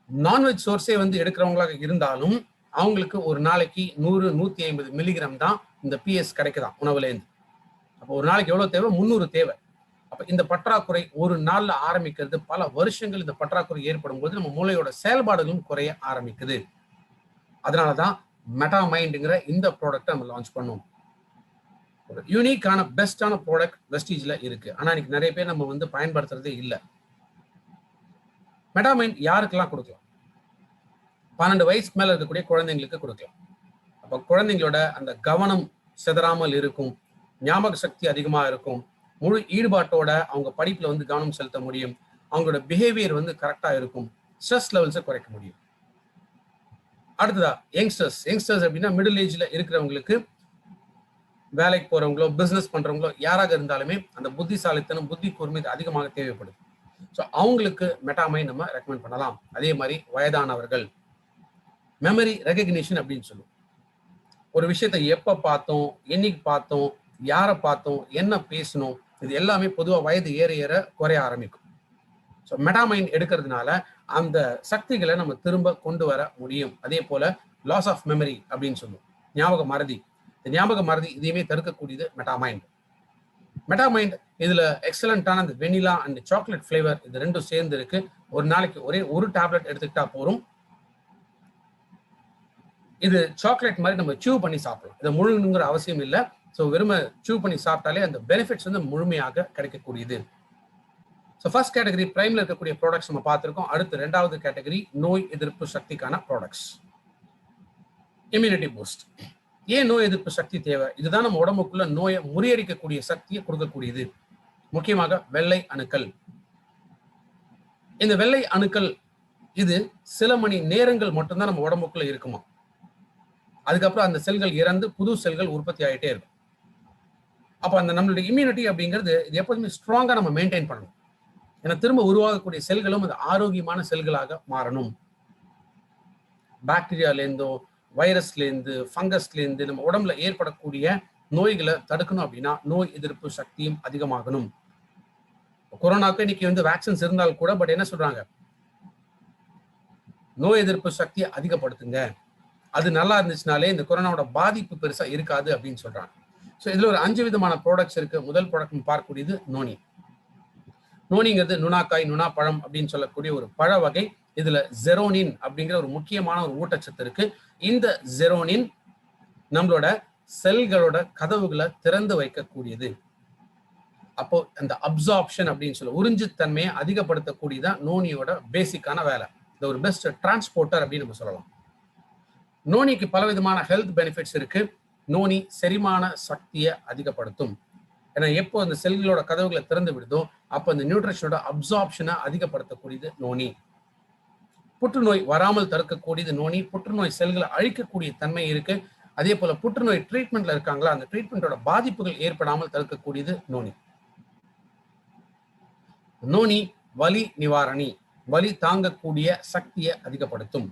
நான்வெஜ் சோர்ஸே வந்து எடுக்கிறவங்களாக இருந்தாலும் அவங்களுக்கு ஒரு நாளைக்கு 100-150 மில்லிகிராம் தான் இந்த பிஎஸ் கிடைக்குதான் உணவுல இருந்து. அப்போ ஒரு நாளைக்கு எவ்வளவு தேவை? 300 தேவை. அப்ப இந்த பற்றாக்குறை ஒரு நாள்ல ஆரம்பிக்கிறது, பல வருஷங்கள் இந்த பற்றாக்குறை ஏற்படும் போது நம்ம மூளையோட செயல்பாடுகளும் குறைய ஆரம்பிக்குது. அதனாலதான் மெட்டாமைண்டுங்கிற இந்த ப்ராடக்ட் நம்ம லான்ச் பண்ணோம். ஒரு யூனிக்கான பெஸ்டான ப்ராடக்ட் வெஸ்டீஜ்ல இருக்கு. ஆனா இன்னைக்கு நிறைய பேர் நம்ம வந்து பயன்படுத்துறதே இல்லை. மெட்டாமைண்ட் யாருக்கெல்லாம் கொடுக்கலாம்? 12 வயசுக்கு மேல இருக்கக்கூடிய குழந்தைங்களுக்கு கொடுக்கலாம். அப்ப குழந்தைங்களோட அந்த கவனம் சிதறாமல் இருக்கும், ஞாபக சக்தி அதிகமா இருக்கும், முழு ஈடுபாட்டோட அவங்க படிப்புல வந்து கவனம் செலுத்த முடியும், அவங்களோட பிஹேவியர் வந்து கரெக்டா இருக்கும், ஸ்ட்ரெஸ் லெவல்ஸை குறைக்க முடியும். அடுத்ததா யங்ஸ்டர்ஸ் அப்படின்னா மிடில் ஏஜ்ல இருக்கிறவங்களுக்கு, வேலைக்கு போறவங்களோ பிசினஸ் பண்றவங்களோ யாராக இருந்தாலுமே அந்த புத்திசாலித்தனம், புத்தி கூர்மை அதிகமாக தேவைப்படுது. ஸோ அவங்களுக்கு மெட்டாமைன் நம்ம ரெக்கமெண்ட் பண்ணலாம். அதே மாதிரி வயதானவர்கள், மெமரி ரெகக்னிஷன் அப்படின்னு சொல்லுவோம். ஒரு விஷயத்தை எப்ப பார்த்தோம், என்னைக்கு பார்த்தோம், யாரை பார்த்தோம், என்ன பேசணும், இது எல்லாமே பொதுவாக வயது ஏற ஏற குறைய ஆரம்பிக்கும். ஸோ மெட்டாமைன் எடுக்கிறதுனால அந்த சக்திகளை நம்ம திரும்ப கொண்டு வர முடியும். அதே போல லாஸ் ஆஃப் மெமரி அப்படின்னு சொல்லுவோம், ஞாபக மறதி. இந்த ஞாபக மறதி இதையுமே தடுக்கக்கூடியது மெட்டாமைண்ட். மெட்டாமைண்ட் இதுல எக்ஸலண்டான அந்த வெனிலா அண்ட் சாக்லேட் ஃபிளேவர், இது ரெண்டும் சேர்ந்து இருக்கு. ஒரு நாளைக்கு ஒரே ஒரு டேப்லெட் எடுத்துக்கிட்டா போதும். இது சாக்லேட் மாதிரி நம்ம சூ பண்ணி சாப்பிடலாம். இதை முழுங்குங்கிற அவசியம் இல்லை. ஸோ வெறுமை சூ பண்ணி சாப்பிட்டாலே அந்த பெனிஃபிட்ஸ் வந்து முழுமையாக கிடைக்கக்கூடியது. ஸோ ஃபர்ஸ்ட் கேட்டகரி பிரைம்ல இருக்கக்கூடிய ப்ராடக்ட்ஸ் நம்ம பார்த்துருக்கோம். அடுத்து 2வது கேட்டகரி நோய் எதிர்ப்பு சக்திக்கான ப்ராடக்ட்ஸ். Immunity boost. ஏன் நோய் எதிர்ப்பு சக்தி தேவை? இதுதான் நம்ம உடம்புக்குள்ள நோயை முறியடிக்கக்கூடிய சக்தியை கொடுக்கக்கூடியது. முக்கியமாக வெள்ளை அணுக்கள். இந்த வெள்ளை அணுக்கள் இது சில மணி நேரங்கள் மட்டும்தான் நம்ம உடம்புக்குள்ள இருக்குமா. அதுக்கப்புறம் அந்த செல்கள் இறந்து புது செல்கள் உற்பத்தி ஆகிட்டே இருக்கும். அப்ப அந்த நம்மளுடைய இம்யூனிட்டி அப்படிங்கிறது இது எப்போதுமே ஸ்ட்ராங்கா நம்ம மெயின்டைன் பண்ணணும். ஏன்னா திரும்ப உருவாகக்கூடிய செல்களும் அது ஆரோக்கியமான செல்களாக மாறணும். பாக்டீரியாலேருந்தோ, வைரஸ்லேருந்து, ஃபங்கஸ்லேருந்து நம்ம உடம்புல ஏற்படக்கூடிய நோய்களை தடுக்கணும் அப்படின்னா நோய் எதிர்ப்பு சக்தியும் அதிகமாகணும். கொரோனாக்கு இன்னைக்கு வந்து வேக்சின்ஸ் இருந்தால் கூட பட் என்ன சொல்றாங்க, நோய் எதிர்ப்பு சக்தியை அதிகப்படுத்துங்க, அது நல்லா இருந்துச்சுனாலே இந்த கொரோனாவோட பாதிப்பு பெருசா இருக்காது அப்படின்னு சொல்றாங்க. ஸோ இதுல ஒரு 5 விதமான ப்ராடக்ட்ஸ் இருக்கு. முதல் ப்ராடக்ட் பார்க்கக்கூடியது நோனி. நோனிங்கிறது நுணாக்காய், நுணாப்பழம் அப்படின்னு சொல்லக்கூடிய ஒரு பழ வகை. இதுல ஜெரோனின் அப்படிங்கிற ஒரு முக்கியமான ஒரு ஊட்டச்சத்து இருக்கு. இந்த ஜெரோனின் நம்மளோட செல்களோட கதவுகளை திறந்து வைக்கக்கூடியது. அப்போ அந்த அப்சார்ப்ஷன் அப்படின்னு சொல்ல உறிஞ்சு தன்மையை அதிகப்படுத்தக்கூடியதான் நோனியோட பேசிக்கான வேலை. இந்த ஒரு பெஸ்ட் டிரான்ஸ்போர்ட்டர் அப்படின்னு நம்ம சொல்லலாம். நோனிக்கு பலவிதமான ஹெல்த் பெனிஃபிட்ஸ் இருக்கு. நோனி செரிமான சக்தியை அதிகப்படுத்தும். ஏன்னா எப்போ அந்த செல்களோட கதவுகளை திறந்து விடுதோ அப்போ அந்த நியூட்ரிஷனோட அப்சார்ப்ஷனை அதிகப்படுத்தக்கூடியது நோனி. புற்றுநோய் வராமல் தடுக்கக்கூடியது நோனி. புற்றுநோய் செல்களை அழிக்கக்கூடிய தன்மை இருக்கு. அதே போல புற்றுநோய் ட்ரீட்மெண்ட்ல இருக்காங்களா, அந்த ட்ரீட்மெண்டோட பாதிப்புகள் ஏற்படாமல் தடுக்கக்கூடியது நோனி. நோனி வலி நிவாரணி, வலி தாங்கக்கூடிய சக்தியை அதிகப்படுத்தும்.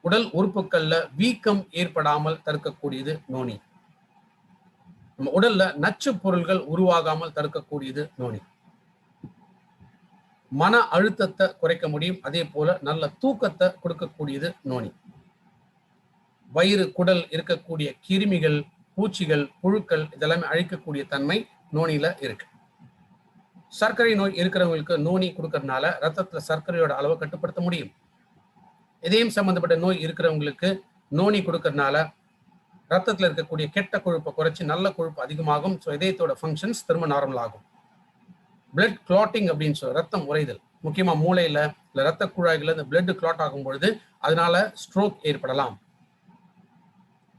உடல் உறுப்புகள்ல வீக்கம் ஏற்படாமல் தடுக்கக்கூடியது நோனி. நம்ம உடல்ல நச்சு பொருள்கள் உருவாகாமல் தடுக்கக்கூடியது நோனி. மன அழுத்தத்தை குறைக்க முடியும். அதே போல நல்ல தூக்கத்தை கொடுக்கக்கூடியது நோனி. வயிறு, குடல் இருக்கக்கூடிய கிருமிகள், பூச்சிகள், புழுக்கள் இதெல்லாமே அழிக்கக்கூடிய தன்மை நோனியில இருக்கு. சர்க்கரை நோய் இருக்கிறவங்களுக்கு நோனி கொடுக்கறதுனால ரத்தத்துல சர்க்கரையோட அளவை கட்டுப்படுத்த முடியும். இதயம் சம்பந்தப்பட்ட நோய் இருக்கிறவங்களுக்கு நோனி கொடுக்கறதுனால ரத்தத்தில் இருக்கக்கூடிய கெட்ட கொழுப்பை குறைச்சி நல்ல கொழுப்பு அதிகமாகும். ஸோ இதயத்தோட ஃபங்க்ஷன்ஸ் திரும்ப நார்மல் ஆகும். பிளட் கிளாட்டிங் அப்படின்னு சொல்ல ரத்தம் உறைதல், முக்கியமா மூளையில இல்ல ரத்த குழாய்கள் இந்த பிளட் கிளாட் ஆகும் பொழுது அதனால ஸ்ட்ரோக் ஏற்படலாம்.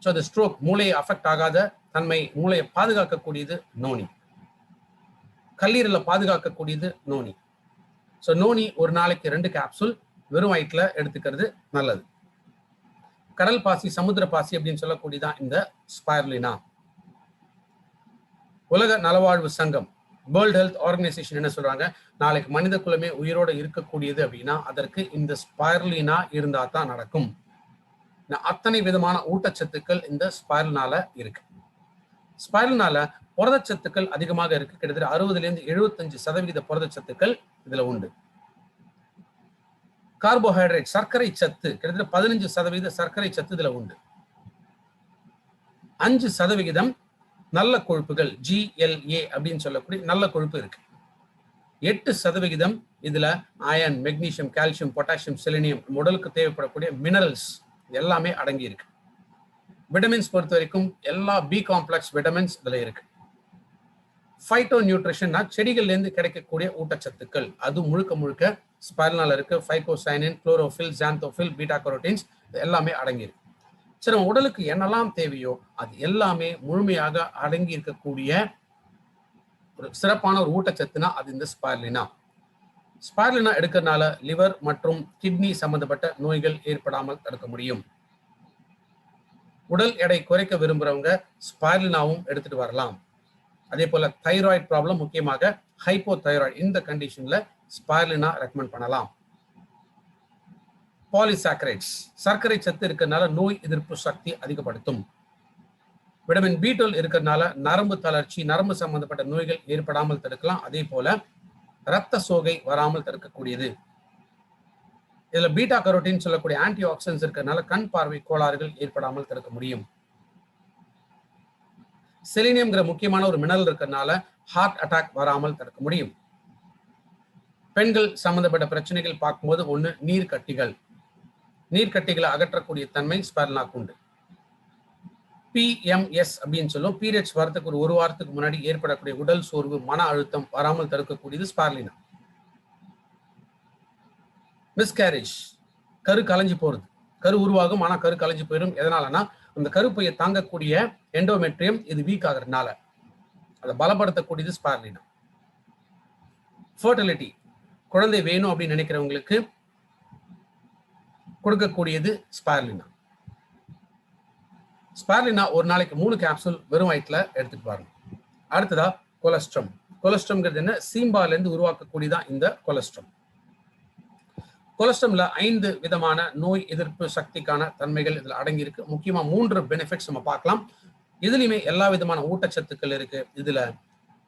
ஸோ அந்த ஸ்ட்ரோக் மூளையை அஃபெக்ட் ஆகாத தன்மை, மூளையை பாதுகாக்கக்கூடியது நோனி. கல்லீரலை பாதுகாக்கக்கூடியது நோனி. ஸோ நோனி ஒரு நாளைக்கு 2 கேப்சூல் வெறும் வயிற்றுல எடுத்துக்கிறது நல்லது. கடல் பாசி, சமுத்திர பாசி அப்படின்னு சொல்லக்கூடியதான் இந்த ஸ்பைருலினா. உலக நலவாழ்வு சங்கம், வேர்ல்ட் ஹெல்த் ஆர்கனைசேஷன் என்ன சொல்றாங்க, நாளைக்கு மனித குலமே உயிரோட இருக்கக்கூடியது அப்படின்னா அதற்கு இந்த ஸ்பைருலினா இருந்தா தான் நடக்கும். அத்தனை விதமான ஊட்டச்சத்துக்கள் இந்த ஸ்பைருலினால இருக்கு. ஸ்பைருலினால புரதச்சத்துக்கள் அதிகமாக இருக்கு. கிட்டத்தட்ட 60% புரதச்சத்துக்கள் இதுல உண்டு. கார்போஹைட்ரேட், சர்க்கரை சத்து, கிட்டத்தட்ட 15% சர்க்கரை சத்து இதுல உண்டு. 5% நல்ல கொழுப்புகள், GLA அப்படின்னு சொல்லக்கூடிய நல்ல கொழுப்பு இருக்கு. 8% இதுல iron, magnesium, calcium, potassium, selenium, உடலுக்கு தேவைப்படக்கூடிய மினரல்ஸ் எல்லாமே அடங்கி இருக்கு. விட்டமின்ஸ் பொறுத்த வரைக்கும் எல்லா பி காம்ப்ளெக்ஸ் விட்டமின்ஸ் இதுல இருக்கு. ஃபைட்டோ நியூட்ரிஷன்னா செடிகள்ல இருந்து கிடைக்கக்கூடிய ஊட்டச்சத்துக்கள், அது முழுக்க முழுக்க ஸ்பைருலினால இருக்கு. ஃபைகோசைனின், குளோரோஃபில், ஜாந்தோஃபில், பீட்டா கரோட்டின்ஸ் எல்லாமே அடங்கியிருக்கு. சரி, நம்ம உடலுக்கு என்னெல்லாம் தேவையோ அது எல்லாமே முழுமையாக அடங்கி இருக்கக்கூடிய ஒரு சிறப்பான ஒரு ஊட்டச்சத்துனா அது இந்த ஸ்பைருலினா. ஸ்பைருலினா எடுக்கிறதுனால லிவர் மற்றும் கிட்னி சம்பந்தப்பட்ட நோய்கள் ஏற்படாமல் தடுக்க முடியும். உடல் எடை குறைக்க விரும்புறவங்க ஸ்பைருலினாவும் எடுத்துட்டு வரலாம். அதே போல தைராய்டு ப்ராப்ளம், முக்கியமாக ஹைப்போதைராய்டு, இந்த கண்டிஷன்ல ஸ்பைருலினா ரெக்கமெண்ட் பண்ணலாம். பாலிசாக்கரைட்ஸ், சர்க்கரை சத்து இருக்கிறதுனால நோய் எதிர்ப்பு சக்தி அதிகப்படுத்தும். விட்டமின் B12 இருக்கிறதுனால நரம்பு தளர்ச்சி, நரம்பு சம்பந்தப்பட்ட நோய்கள் ஏற்படாமல் தடுக்கலாம். அதே போல இரத்த சோகை வராமல் தடுக்கக்கூடியது. இதுல பீட்டா கரோட்டின் சொல்லக்கூடிய ஆன்டி ஆக்சிடன்ஸ் இருக்கிறதுனால கண் பார்வை கோளாறுகள் ஏற்படாமல் தடுக்க முடியும். செலினியம்ங்கிற முக்கியமான ஒரு மினரல் இருக்கிறதுனால ஹார்ட் அட்டாக் வராமல் தடுக்க முடியும். பெண்கள் சம்பந்தப்பட்ட பிரச்சனைகள் பார்க்கும்போது ஒண்ணு நீர்க்கட்டிகள், நீர்க்கட்டிகளை அகற்றக்கூடிய தன்மை ஸ்பைருலினாக்கு உண்டு. PMS அப்படின்னு சொல்லும், பீரியட்ஸ் வரத்துக்கு ஒரு வாரத்துக்கு முன்னாடி ஏற்படக்கூடிய உடல் சோர்வு, மன அழுத்தம் வராமல் தடுக்கக்கூடியது ஸ்பைருலினா. மிஸ்கேரேஜ், கரு கலைஞ்சு போறது, கரு உருவாகும் ஆனா கரு கலைஞ்சு போயிடும். எதனாலனா அந்த கருப்பையை தாங்கக்கூடிய எண்டோமெட்ரியம் இது வீக் ஆகிறதுனால அதை பலப்படுத்தக்கூடியது ஸ்பைருலினா. ஃபர்டிலிட்டி, குழந்தை வேணும் அப்படின்னு நினைக்கிறவங்களுக்கு கொடுக்கக்கூடியது ஸ்பைருலினா. ஸ்பைருலினா ஒரு நாளைக்கு 3 கேப்சூல் வெறும் வயிற்றுல எடுத்துட்டு பாருங்க. அடுத்ததா கொலஸ்ட்ரம். கொலஸ்ட்ரம்ங்கிறது என்ன, சீம்பால இருந்து உருவாக்கக்கூடியதான் இந்த கொலஸ்ட்ரம். கொலஸ்ட்ரம்ல 5 விதமான நோய் எதிர்ப்பு சக்திக்கான தன்மைகள் இதுல அடங்கி இருக்கு. முக்கியமா 3 பெனிஃபிட்ஸ் நம்ம பார்க்கலாம். இதுலயுமே எல்லா விதமான ஊட்டச்சத்துக்கள் இருக்கு. இதுல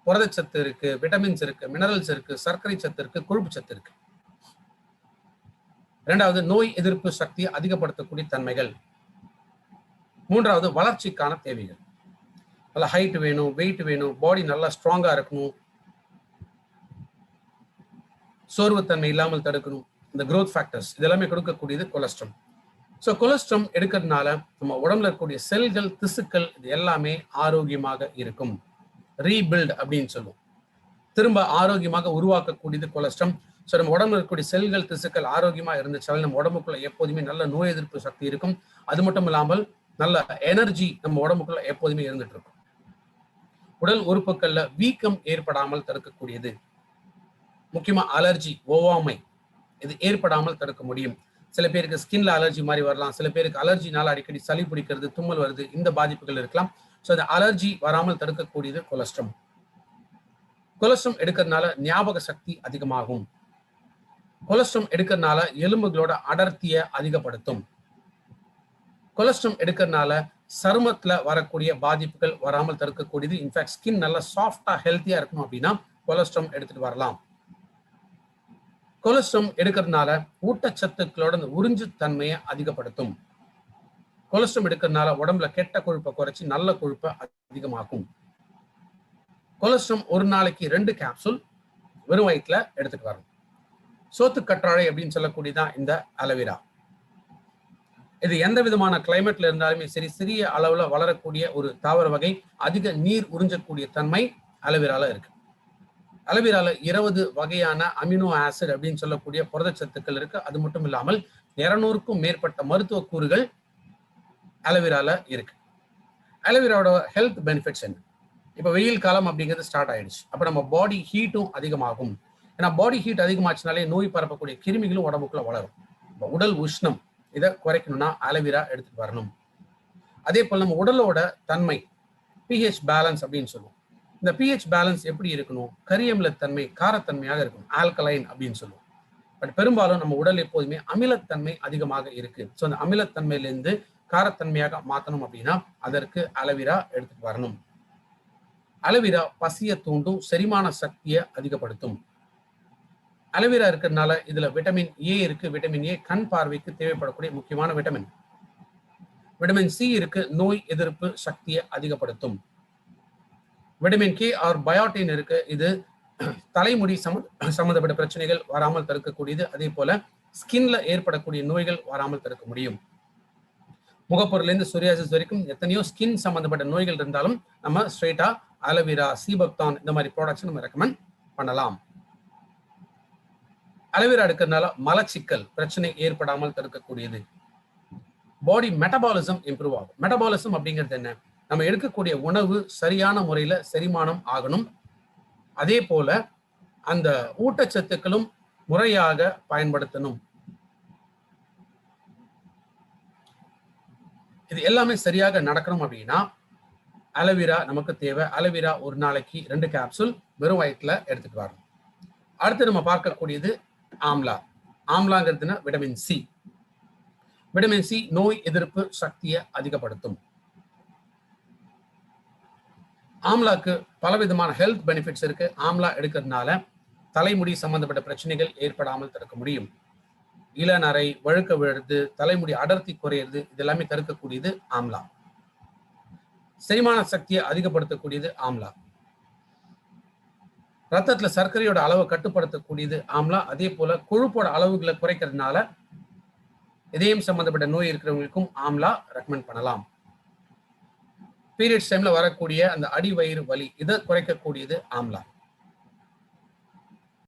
புரதச்சத்து இருக்கு, விட்டமின்ஸ் இருக்கு, மினரல்ஸ் இருக்கு, சர்க்கரை சத்து இருக்கு, கொழுப்பு சத்து இருக்கு. 2வது நோய் எதிர்ப்பு சக்தியை அதிகப்படுத்தக்கூடிய தன்மைகள். 3வது வளர்ச்சிக்கான தேவைகள். நல்ல ஹைட் வேணும், வெயிட் வேணும், பாடி நல்லா ஸ்ட்ராங்கா இருக்கணும், சோர்வுத்தன்மை இல்லாமல் தடுக்கணும். இந்த growth ஃபேக்டர்ஸ் இதெல்லாமே கொடுக்கக்கூடியது கொலஸ்ட்ரம். ஸோ கொலஸ்ட்ரம் எடுக்கிறதுனால நம்ம உடம்புல இருக்கக்கூடிய செல்கள், திசுக்கள் இது எல்லாமே ஆரோக்கியமாக இருக்கும். ரீபில்ட் அப்படின்னு சொல்லுவோம். திரும்ப ஆரோக்கியமாக உருவாக்கக்கூடியது கொலஸ்ட்ரம். ஸோ நம்ம உடம்புல இருக்கக்கூடிய செல்கள், திசுக்கள் ஆரோக்கியமா இருந்துச்சாலும் நம்ம உடம்புக்குள்ள எப்போதுமே நல்ல நோய் எதிர்ப்பு சக்தி இருக்கும். அது மட்டும் இல்லாமல் நல்ல எனர்ஜி நம்ம உடம்புக்குள்ள எப்போதுமே இருந்துட்டு இருக்கும். உடல் உறுப்புகள்ல வீக்கம் ஏற்படாமல் தடுக்கக்கூடியது. முக்கியமா அலர்ஜி, ஒவ்வாமை இது ஏற்படாமல் தடுக்க முடியும். சில பேருக்கு ஸ்கின்ல அலர்ஜி மாதிரி வரலாம். சில பேருக்கு அலர்ஜினால அடிக்கடி சளி பிடிக்கிறது, தும்மல் வருது, இந்த பாதிப்புகள் இருக்கலாம். ஸோ அந்த அலர்ஜி வராமல் தடுக்கக்கூடியது கொலஸ்ட்ரம். கொலஸ்ட்ரம் எடுக்கிறதுனால ஞாபக சக்தி அதிகமாகும். கொலஸ்ட்ரம் எடுக்கிறதுனால எலும்புகளோட அடர்த்தியை அதிகப்படுத்தும். கொலஸ்ட்ரம் எடுக்கிறதுனால சருமத்துல வரக்கூடிய பாதிப்புகள் வராமல் தடுக்கக்கூடியது. இன்ஃபேக்ட் ஸ்கின் நல்லா சாஃப்டா ஹெல்த்தியா இருக்கணும் அப்படின்னா கொலஸ்ட்ரம் எடுத்துட்டு வரலாம். கொலஸ்ட்ரம் எடுக்கிறதுனால ஊட்டச்சத்துக்களோட உறிஞ்சு தன்மையை அதிகப்படுத்தும். கொலஸ்ட்ரம் எடுக்கிறதுனால உடம்புல கெட்ட கொழுப்பை குறைச்சி நல்ல கொழுப்பை அதிகமாக்கும். கொலஸ்ட்ரம் ஒரு நாளைக்கு 2 கேப்சூல் வெறும் வயிற்றுல எடுத்துட்டு வரணும். சோத்து கற்றாழை அப்படின்னு சொல்லக்கூடியதான் இந்த அலோவேரா. இது எந்த விதமான கிளைமேட்ல இருந்தாலுமே சரி, சிறிய அளவுல வளரக்கூடிய ஒரு தாவர வகை. அதிக நீர் உறிஞ்சக்கூடிய தன்மை அலோவேரால இருக்கு. அலோவேரால 20 வகையான அமினோ ஆசிட் அப்படின்னு சொல்லக்கூடிய புரதச்சத்துக்கள் இருக்கு. அது மட்டும் இல்லாமல் 200க்கும் மேற்பட்ட மருத்துவ கூறுகள் அலோவேரால இருக்கு. அலோவேராவோட ஹெல்த் பெனிஃபிட்ஸ் என்ன? இப்போ வெயில் காலம் அப்படிங்கிறது ஸ்டார்ட் ஆயிடுச்சு. அப்போ நம்ம பாடி ஹீட்டும் அதிகமாகும். ஏன்னா பாடி ஹீட் அதிகமாச்சுனாலே நோய் பரப்பக்கூடிய கிருமிகளும் உடம்புக்குள்ள வளரும். உடல் உஷ்ணம் இதை குறைக்கணும்னா அலோவேரா எடுத்துட்டு வரணும். அதே போல் நம்ம உடலோட தன்மை பிஹெச் பேலன்ஸ் அப்படின்னு சொல்லுவோம். இந்த பிஹெச் பேலன்ஸ் எப்படி இருக்கணும்? கரியமில தன்மை காரத்தன்மையாக இருக்கணும், ஆல்கலைன் அப்படின்னு சொல்லுவோம். பட் பெரும்பாலும் நம்ம உடல் எப்போதுமே அமிலத்தன்மை அதிகமாக இருக்கு. ஸோ அந்த அமிலத்தன்மையிலிருந்து காரத்தன்மையாக மாற்றணும் அப்படின்னா அதற்கு அலோவேரா எடுத்துட்டு வரணும். அலோவேரா பசியை தூண்டும், செரிமான சக்தியை அதிகப்படுத்தும். அலோவேரா இருக்கிறதுனால இதுல விட்டமின் ஏ இருக்கு. விட்டமின் ஏ கண் பார்வைக்கு தேவைப்படக்கூடிய முக்கியமான விட்டமின். விட்டமின் சி இருக்கு, நோய் எதிர்ப்பு சக்தியை அதிகப்படுத்தும். விட்டமின் கே ஆர் பயோட்டின் இருக்கு, இது தலைமுடி சம்பந்தப்பட்ட பிரச்சனைகள் வராமல் தடுக்கக்கூடியது. அதே போல ஸ்கின்ல ஏற்படக்கூடிய நோய்கள் வராமல் தடுக்க முடியும். முகப்பொருளிலிருந்து சொரியாசிஸ் வரைக்கும் எத்தனையோ ஸ்கின் சம்பந்தப்பட்ட நோய்கள் இருந்தாலும் நம்ம ஸ்ட்ரெயிட்டா அலோவேரா, சீபக்தான் இந்த மாதிரி ப்ராடக்ட்ஸ் நம்ம ரெக்கமெண்ட் பண்ணலாம். அலோவேரா எடுக்கிறதுனால மலச்சிக்கல் பிரச்சனை ஏற்படாமல் தடுக்கக்கூடியது. பாடி மெட்டபாலிசம் இம்ப்ரூவ் ஆகும். மெட்டபாலிசம் அப்படிங்கிறது என்ன? நம்ம எடுக்கக்கூடிய உணவு சரியான முறையில செரிமானம் ஆகணும். அதே போல அந்த ஊட்டச்சத்துக்களும் முறையாக பயன்படுத்தணும். இது எல்லாமே சரியாக நடக்கணும் அப்படின்னா அலோவேரா நமக்கு தேவை. அலோவேரா ஒரு நாளைக்கு 2 கேப்சூல் வெறும் வயிற்றுல எடுத்துட்டு வரணும். அடுத்து நம்ம பார்க்கக்கூடியது ஆம்லா. ஆம்லாங்கிறதுனா விட்டமின் சி. விட்டமின் சி நோய் எதிர்ப்பு சக்தியை அதிகப்படுத்தும். ஆம்லாக்கு பலவிதமான ஹெல்த் பெனிஃபிட்ஸ் இருக்கு. ஆம்லா எடுக்கிறதுனால தலைமுடி சம்பந்தப்பட்ட பிரச்சனைகள் ஏற்படாமல் தடுக்க முடியும். இளநரை, வழுக்க விழுறது, தலைமுடி அடர்த்தி குறையிறது இதெல்லாமே தடுக்கக்கூடியது ஆம்லா. செரிமான சக்தியை அதிகப்படுத்தக்கூடியது ஆம்லா. ரத்தத்துல சர்க்கரையோட அளவை கட்டுப்படுத்தக்கூடியது ஆம்லா. அதே போல கொழுப்போட அளவுகளை குறைக்கிறதுனால இதயம் சம்பந்தப்பட்ட நோய் இருக்கிறவங்களுக்கும் ஆம்லா ரெக்கமெண்ட் பண்ணலாம். பீரியட்ஸ் டைம்ல வரக்கூடிய அந்த அடி வயிறு வலி இதை குறைக்கக்கூடியது ஆம்லா.